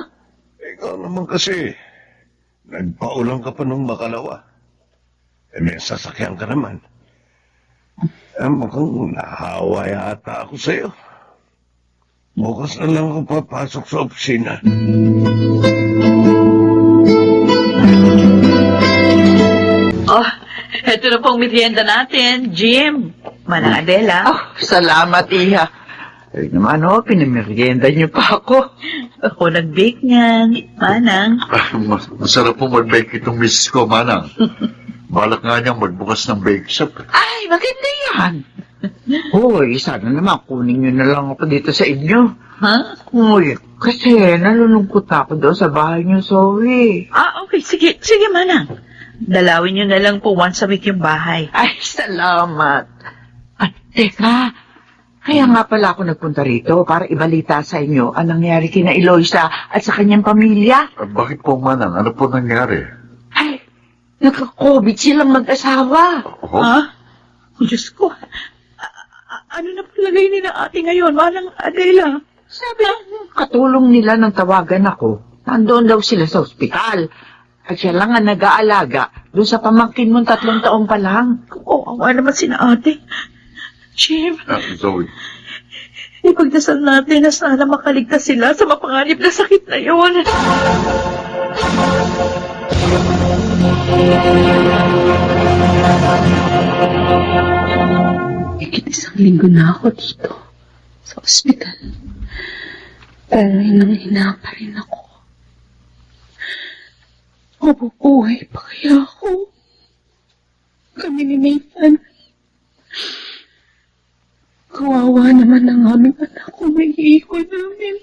Ikaw naman kasi, nagpaulang ka pa nung makalawa. May sasakyan ka naman. Mukhang nahawa yata ako sa'yo. Bukas na lang ako papasok sa opisina. Oh, eto na pong merienda natin, Jim. Manang Adela. Oh, salamat, Iha. Ay naman, pinamerienda niyo pa ako. Ako nag-bake niyan. Manang. Masarap po mag-bake itong miss ko, Manang. Balak nga niyang magbukas ng bake shop. Ay, maganda yan. Hoy, sana naman kunin niyo na lang ako dito sa inyo. Ha? Uy, kasi nalulungkot ako doon sa bahay niyo, Zoe. Ah, okay. Okay, sige manang. Dalawin niyo na lang po once a week yung bahay. Ay, salamat. At teka, kaya nga pala ako nagpunta rito para ibalita sa inyo ang nangyari kina Eloisa at sa kanyang pamilya. Bakit po, Manang? Ano po nangyari? Ay, nagka-COVID silang mag-asawa. Ha? Oh, Diyos ko. Ano na palagay ni na ate ngayon, manang Adela? Sabi ng katulong nila nang tawagan ako, nandoon daw sila sa ospital. At siya lang ang nag-aalaga doon sa pamangkin mong 3 taon pa lang. Awa naman si na ate. Jim, Zoe. ipagdasal natin na sana makaligtas sila sa mapanganib na sakit na yun. Higit 1 linggo na ako dito sa ospital. Pero hinang-hina pa rin ako. Mabubuhay pa kaya ako? Kami ni Nathan. Kawawa naman ang aming anak kung may iiwan namin.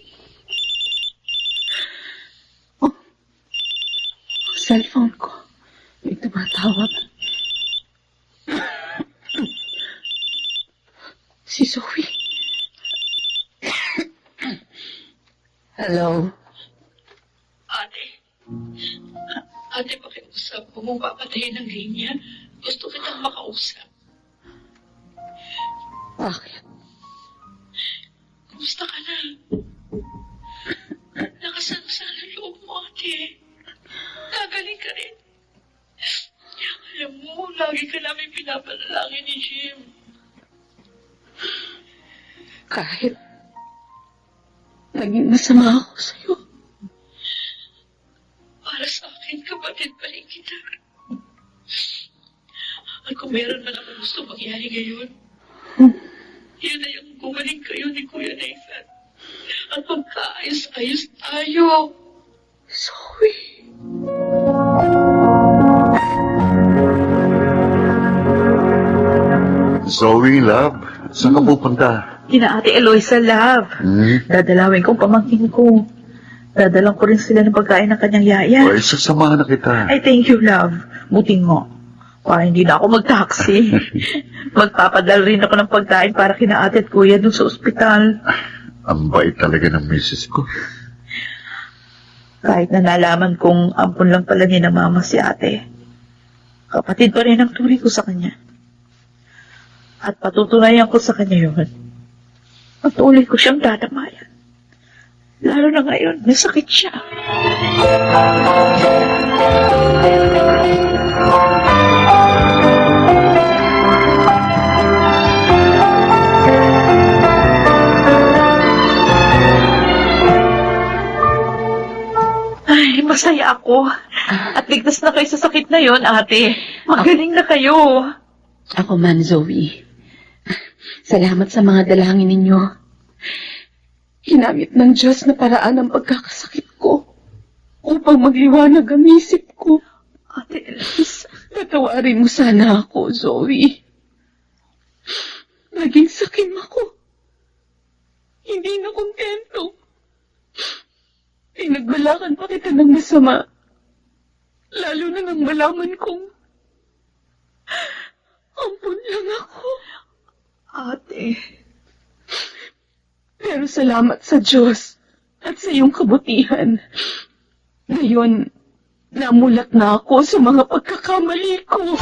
Oh, ang cellphone ko. May tumatawag. Si Zoe. Hello? Ate, pakiusap. Huwag mong papatayin ang linya. Gusto kitang makausap. Bakit? Kumusta ka na? Nakasama-sama ang loob mo, ate. Gagaling ka rin. Alam mo, lagi ka namin pinapanalangin ni Jim. Kahit naging masama ako sa'yo. Para sa akin, kapatid pa rin kita. At kung meron man ako gusto mangyari ngayon, yun na yung gumaling kayo ni Kuya Nathan. At magkaayos-ayos tayo. Zoe. Zoe, love. Saan ka pupunta? Kina Ate Eloisa, love. Dadalawin kong pamangkin ko. Dadalang ko rin sila ng pagkain ng kanyang yaya. Ay, sasamahan na kita. Ay, thank you, love. Buti nga. Para hindi na ako mag-taxi. Magpapadala rin ako ng pagkain para kina ate at kuya dun sa ospital. Ang bait talaga ng misis ko. Kahit na nalaman kong ampun lang pala ni na mama si ate. Kapatid pa rin ang turi ko sa kanya. At patutunayan ko sa kanya yun. Patuloy ko siyang dadamayan. Lalo na ngayon, nasakit siya. Ay, masaya ako. At ligtas na kayo sa sakit na yon, ate. Magaling na kayo. Ako man, Zoe. Salamat sa mga dalangin ninyo. Hinamit ng Diyos na paraan ang pagkakasakit ko upang magliwanag ang isip ko. Ate Elisa. Patawarin mo sana ako, Zoe. Naging sakim ako. Hindi na kontento. Pinagbalakan pa kita ng masama. Lalo na nang malaman kong ampun lang ako. Ate. Pero salamat sa Diyos at sa iyong kabutihan. Ngayon, namulat na ako sa mga pagkakamali ko.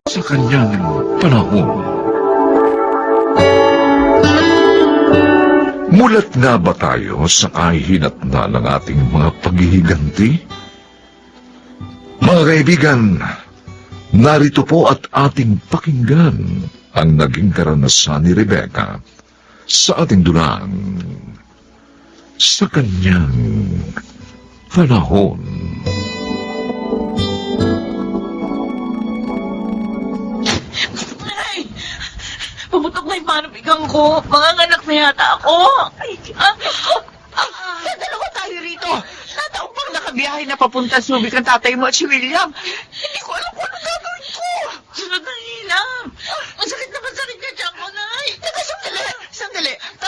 Sa kanyang panahon. Mulat nga ba tayo sa kahihinatna ng ating mga paghihiganti? Mga kaibigan, narito po at ating pakinggan ang naging karanasan ni Rebecca sa ating dulang sa kanyang panahon. Ay! Pumutok na yung manubigang ko. Manganganak na yata ako. Ay, Dalawa tayo rito. Nataong pang nakabiyahe na papunta Subic ang tatay mo at si William. Hindi ko alam kung ano gagawin ko. sandali lang. Ang sakit na masakit ka dyan ko, Nay. Teka, sandali.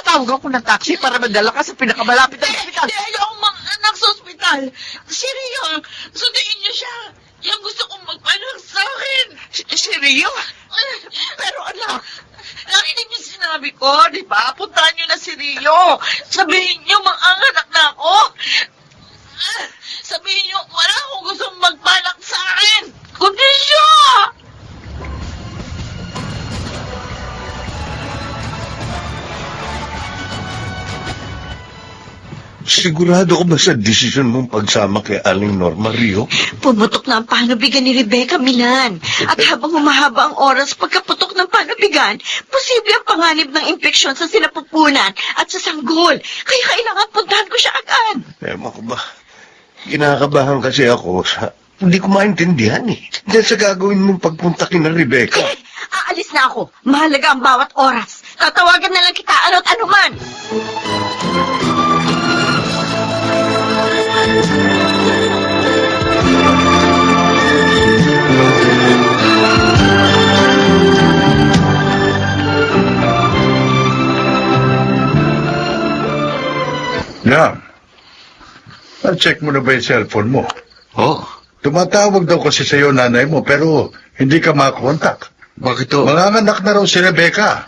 Tatawag ako ng taxi para madala ka sa pinakamalapit na ospital. Hindi, ayoko anak sa ospital. Si Rio, sunduin niyo siya. Yung gusto kong magpanak sa akin. Si Rio? Pero anak, Narinig niyo sinabi ko, di ba? Puntahan niyo na si Rio. Sabihin niyo, mang-anganak na ako. Sabihin niyo, wala akong gustong magpanak sa akin. Kundi siya! Sigurado ka ba sa desisyon mong pagsama kay Aling Norma, Rio? Pumutok na ang panubigan ni Rebecca Milan. At habang humahaba ang oras pagkaputok ng panubigan, posible ang panganib ng impeksyon sa sinapupunan at sa sanggol. Kaya kailangan puntahan ko siya agad. Ewan ko ba? Kinakabahan kasi ako sa... Hindi ko maintindihan eh. Dahil sa gagawin mong pagpunta kina Rebecca. Aalis na ako. Mahalaga ang bawat oras. Tatawagan na lang kita ano't anuman. Yan. Na-check mo na ba yung cellphone mo? Oh, Tumatawag daw kasi sa'yo nanay mo pero hindi ka makakontak. bakit to? Manganganak na raw si Rebecca.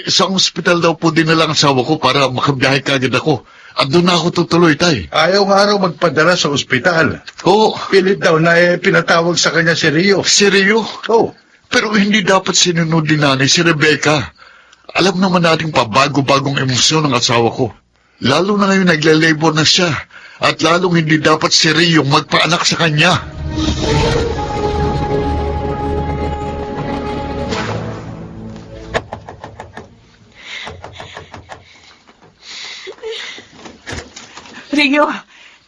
Sa ospital daw po din ang asawa ko para makabiyahe kagad ako. At doon na ako tutuloy, tay. Ayaw nga raw magpadala sa ospital. Oo, Pilit daw na pinatawag sa kanya si Rio. si Rio. Oh, Pero hindi dapat sinunod din nanay si Rebecca. Alam naman natin pabago-bagong emosyon ng asawa ko. Lalo na ngayon nagle-labor na siya. At lalong hindi dapat si Rio magpaanak sa kanya. Rio,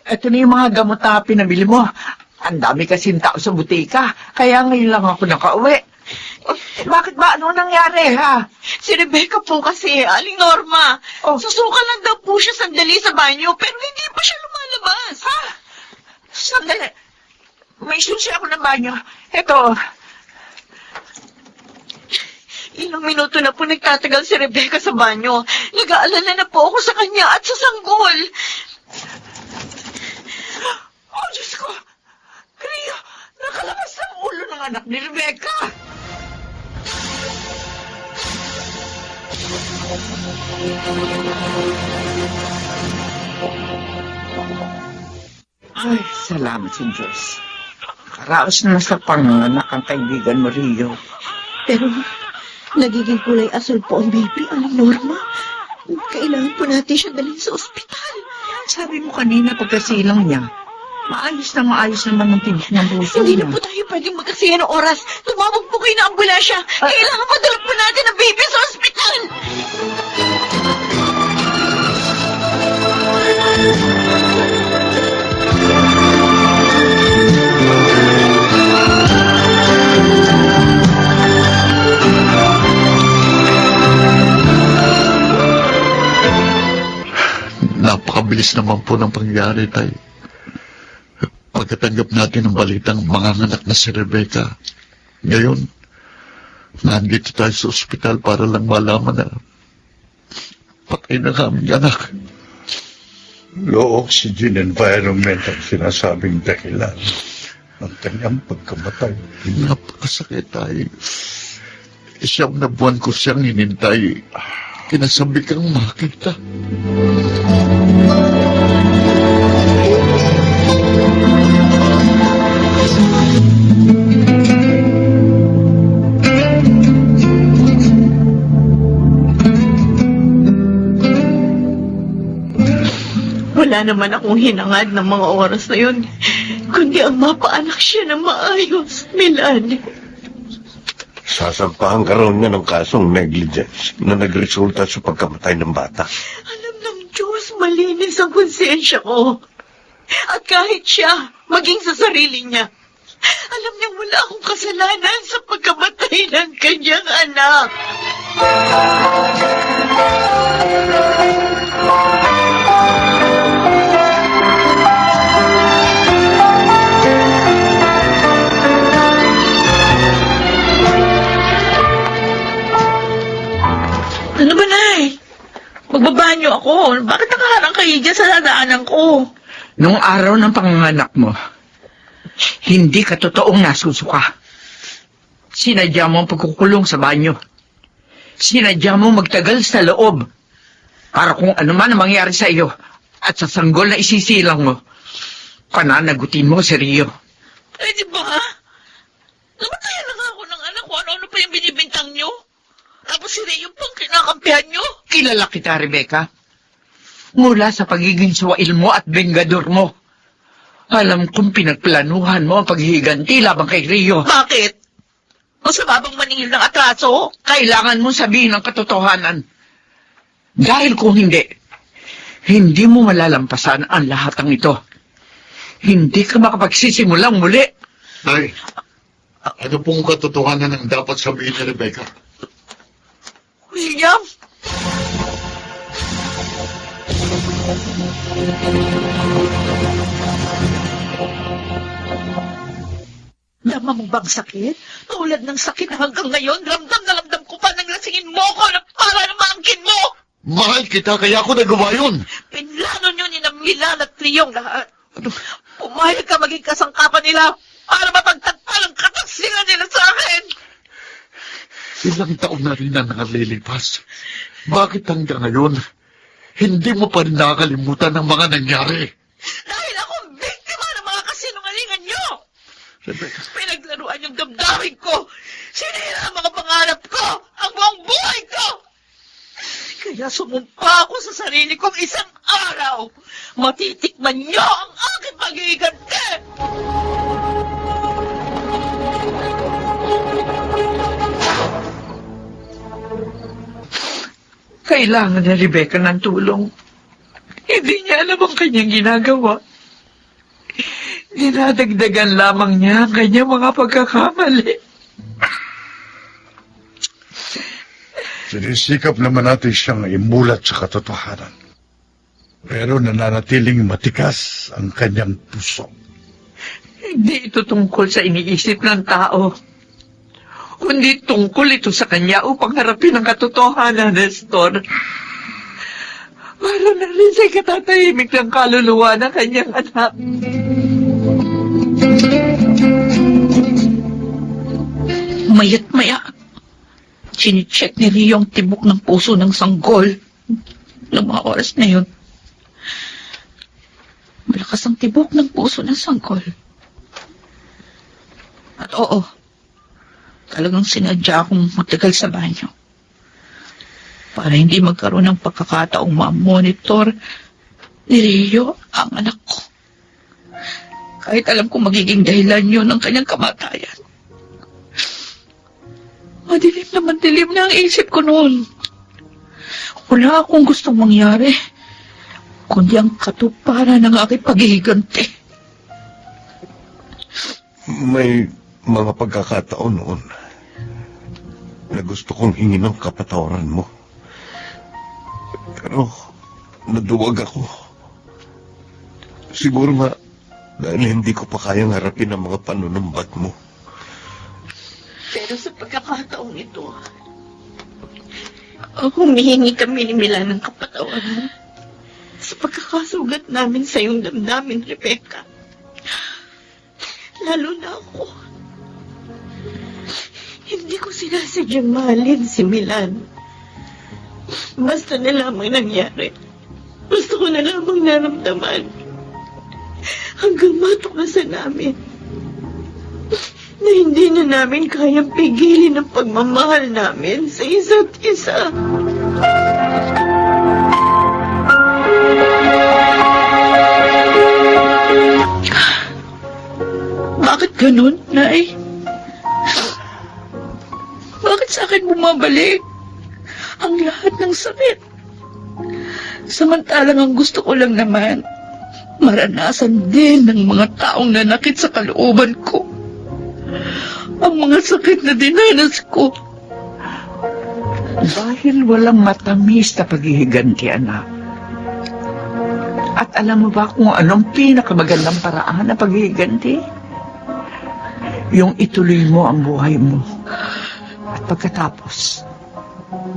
ito na yung mga gamot na pinamili mo. Ang dami kasing tao sa butika, kaya ngayon lang ako nakauwi. Bakit ba? Ano nangyari, ha? Si Rebecca po kasi, Aling Norma. Oh. Susuka lang daw po siya sandali sa banyo, pero hindi pa siya lumalabas. Ha? Sandali. May susi ako ng banyo. Ito. Ilang minuto na po nagtatagal si Rebecca sa banyo. Nag-aalala na po ako sa kanya at sa sanggol. Oh, Diyos ko. Rio, nakalabas ang ulo ng anak ni Rebecca. Ay, salamat sa Diyos. Karaos na sa panganak ang kaibigan mo, Rio. Pero, nagiging kulay asul po ang baby, Aling Norma. Kailangan po natin siya dalhin sa ospital. Sabi mo kanina pagkasilang niya, maayos naman ang tinik ng puso Hindi niya. na po tayo pwedeng magkasiya ng oras. Tumawag po kayo ng ambulansya. Kailangan madala po natin ang baby sa ospital. Napakabilis naman po ng pangyayari, tay. Pagkatanggap natin ng balitang manganganak na si Rebecca, ngayon, nandito tayo sa ospital para lang malaman na patay na kami, anak. low oxygen environment ang sinasabing dahilan ng kanyang pagkamatay. Napakasakit, tay. Siyam na buwan ko siyang hinintay. Kinasabi kang makita. Wala naman akong hinangad ng mga oras na yun, kundi ang mapaanak siya ng maayos, Milan. Sasampahan ka raw niya ng kasong negligence na nagresulta sa pagkamatay ng bata. Alam ng Diyos, malinis ang konsensya ko. At kahit siya, maging sa sarili niya, alam niyang wala akong kasalanan sa pagkamatay ng kanyang anak. Ano ba, Nay? ngayon? Bakit nakaharang kayo dyan sa dadaanan ko? Nung araw ng panganganak mo, hindi ka totoong nasusuka. Sinadya mo ang pagkukulong sa banyo. Sinadya mo magtagal sa loob. Para kung ano man ang mangyari sa iyo at sa sanggol na isisilang mo, pananagutin mo si Rio. Eh, di ba? Namatayan na nga ako ng anak ko. Ano-ano pa yung binibintang nyo? Tapos si Ray yung pang kinakampihan nyo? Kilala kita, Rebecca. Mula sa pagiging suwail mo at bengador mo. Alam kong pinagplanuhan mo ang paghihiganti labang kay Rio. Bakit? O sa babang maningil ng atraso? Kailangan mo sabihin ang katotohanan. Dahil kung hindi mo malalampasan ang lahat ng ito. Hindi ka makapagsimulang muli. Nay, ano pong katotohanan ang dapat sabihin ni Rebecca? William? Dama mo bang sakit? Tulad ng sakit na hanggang ngayon, ramdam na ramdam ko pa nang lasingin mo ko na para na maangkin mo! Mahal kita, kaya ako nagawa yun. Pinlano nyo ni Milan at Triyong lahat. Pumayag ka maging kasangkapan nila para mapagtagpan ang kataslingan nila sa akin. Ilang taon na rin ang nakalilipas. Bakit hanggang ngayon, hindi mo pa rin nakakalimutan ang mga nangyari? Dahil ako ang biktima ng mga kasinungalingan nyo. Rebecca, Pinaglaruan yung damdamin ko. Sinira ang mga pangarap ko. Ang buong buhay ko. Kaya sumumpa ako sa sarili kong isang araw. Matitikman nyo ang aking pag-iiganti. Kailangan ni Rebecca ng tulong. Hindi niya alam ang kanyang ginagawa. Dinadagdagan lamang niya ang kanyang mga pagkakamali. Sinisikap naman natin siyang imulat sa katotohanan. Pero nananatiling matikas ang kanyang puso. Hindi ito tungkol sa iniisip ng tao. Kundi tungkol ito sa kanya upang harapin ang katotohanan, Nestor. Para na rin siya'y katatahimik ng kaluluwa ng kanyang anak. Mayat maya. Chine-check ni Rio ang tibok ng puso ng sanggol. Noong mga oras na yun. Malakas ang tibok ng puso ng sanggol. At oo, talagang sinadya akong magtagal sa banyo. Para hindi magkaroon ng pagkakataong ma-monitor ni Rio ang anak ko. Kahit alam kong magiging dahilan yun ng kanyang kamatayan. Dilim na ang isip ko noon. Wala akong gustong mangyari, kundi ang katuparan ng aking paghihiganti. May mga pagkakataon noon na gusto kong hingin ng kapatawaran mo. Pero naduwag ako. Siguro nga dahil hindi ko pa kayang harapin ang mga panunumbat mo. Pero sa pagkakataong ito, humihingi kami ni Milan ng kapatawaran sa pagkakasugat namin sa iyong damdamin, Rebecca. Lalo na ako. Hindi ko sinasadyang mahalin si Milan. Basta na lamang nangyari. Gusto ko na lamang naramdaman. Hanggang matuklasan namin na hindi na namin kayang pigilin ang pagmamahal namin sa isa't isa. Bakit ganun, Nay? Bakit sa akin bumabalik ang lahat ng sakit? Samantalang ang gusto ko lang naman, maranasan din ng mga taong nanakit sa kalooban ko. Ang mga sakit na dinanas ko. Dahil walang matamis na paghihiganti, anak. At alam mo ba kung anong pinakamagandang paraan na paghihiganti? Yung ituloy mo ang buhay mo. At pagkatapos,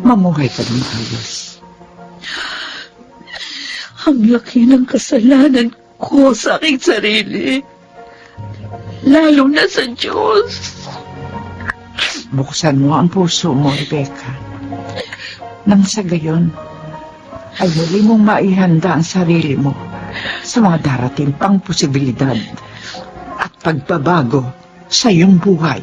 mamuhay ka ng maayos. Ang laki ng kasalanan ko sa aking sarili. Lalo na sa Diyos. Buksan mo ang puso mo, Rebecca. Nang sa gayon, ay muli mong maihanda ang sarili mo sa mga darating pang posibilidad at pagbabago sa iyong buhay.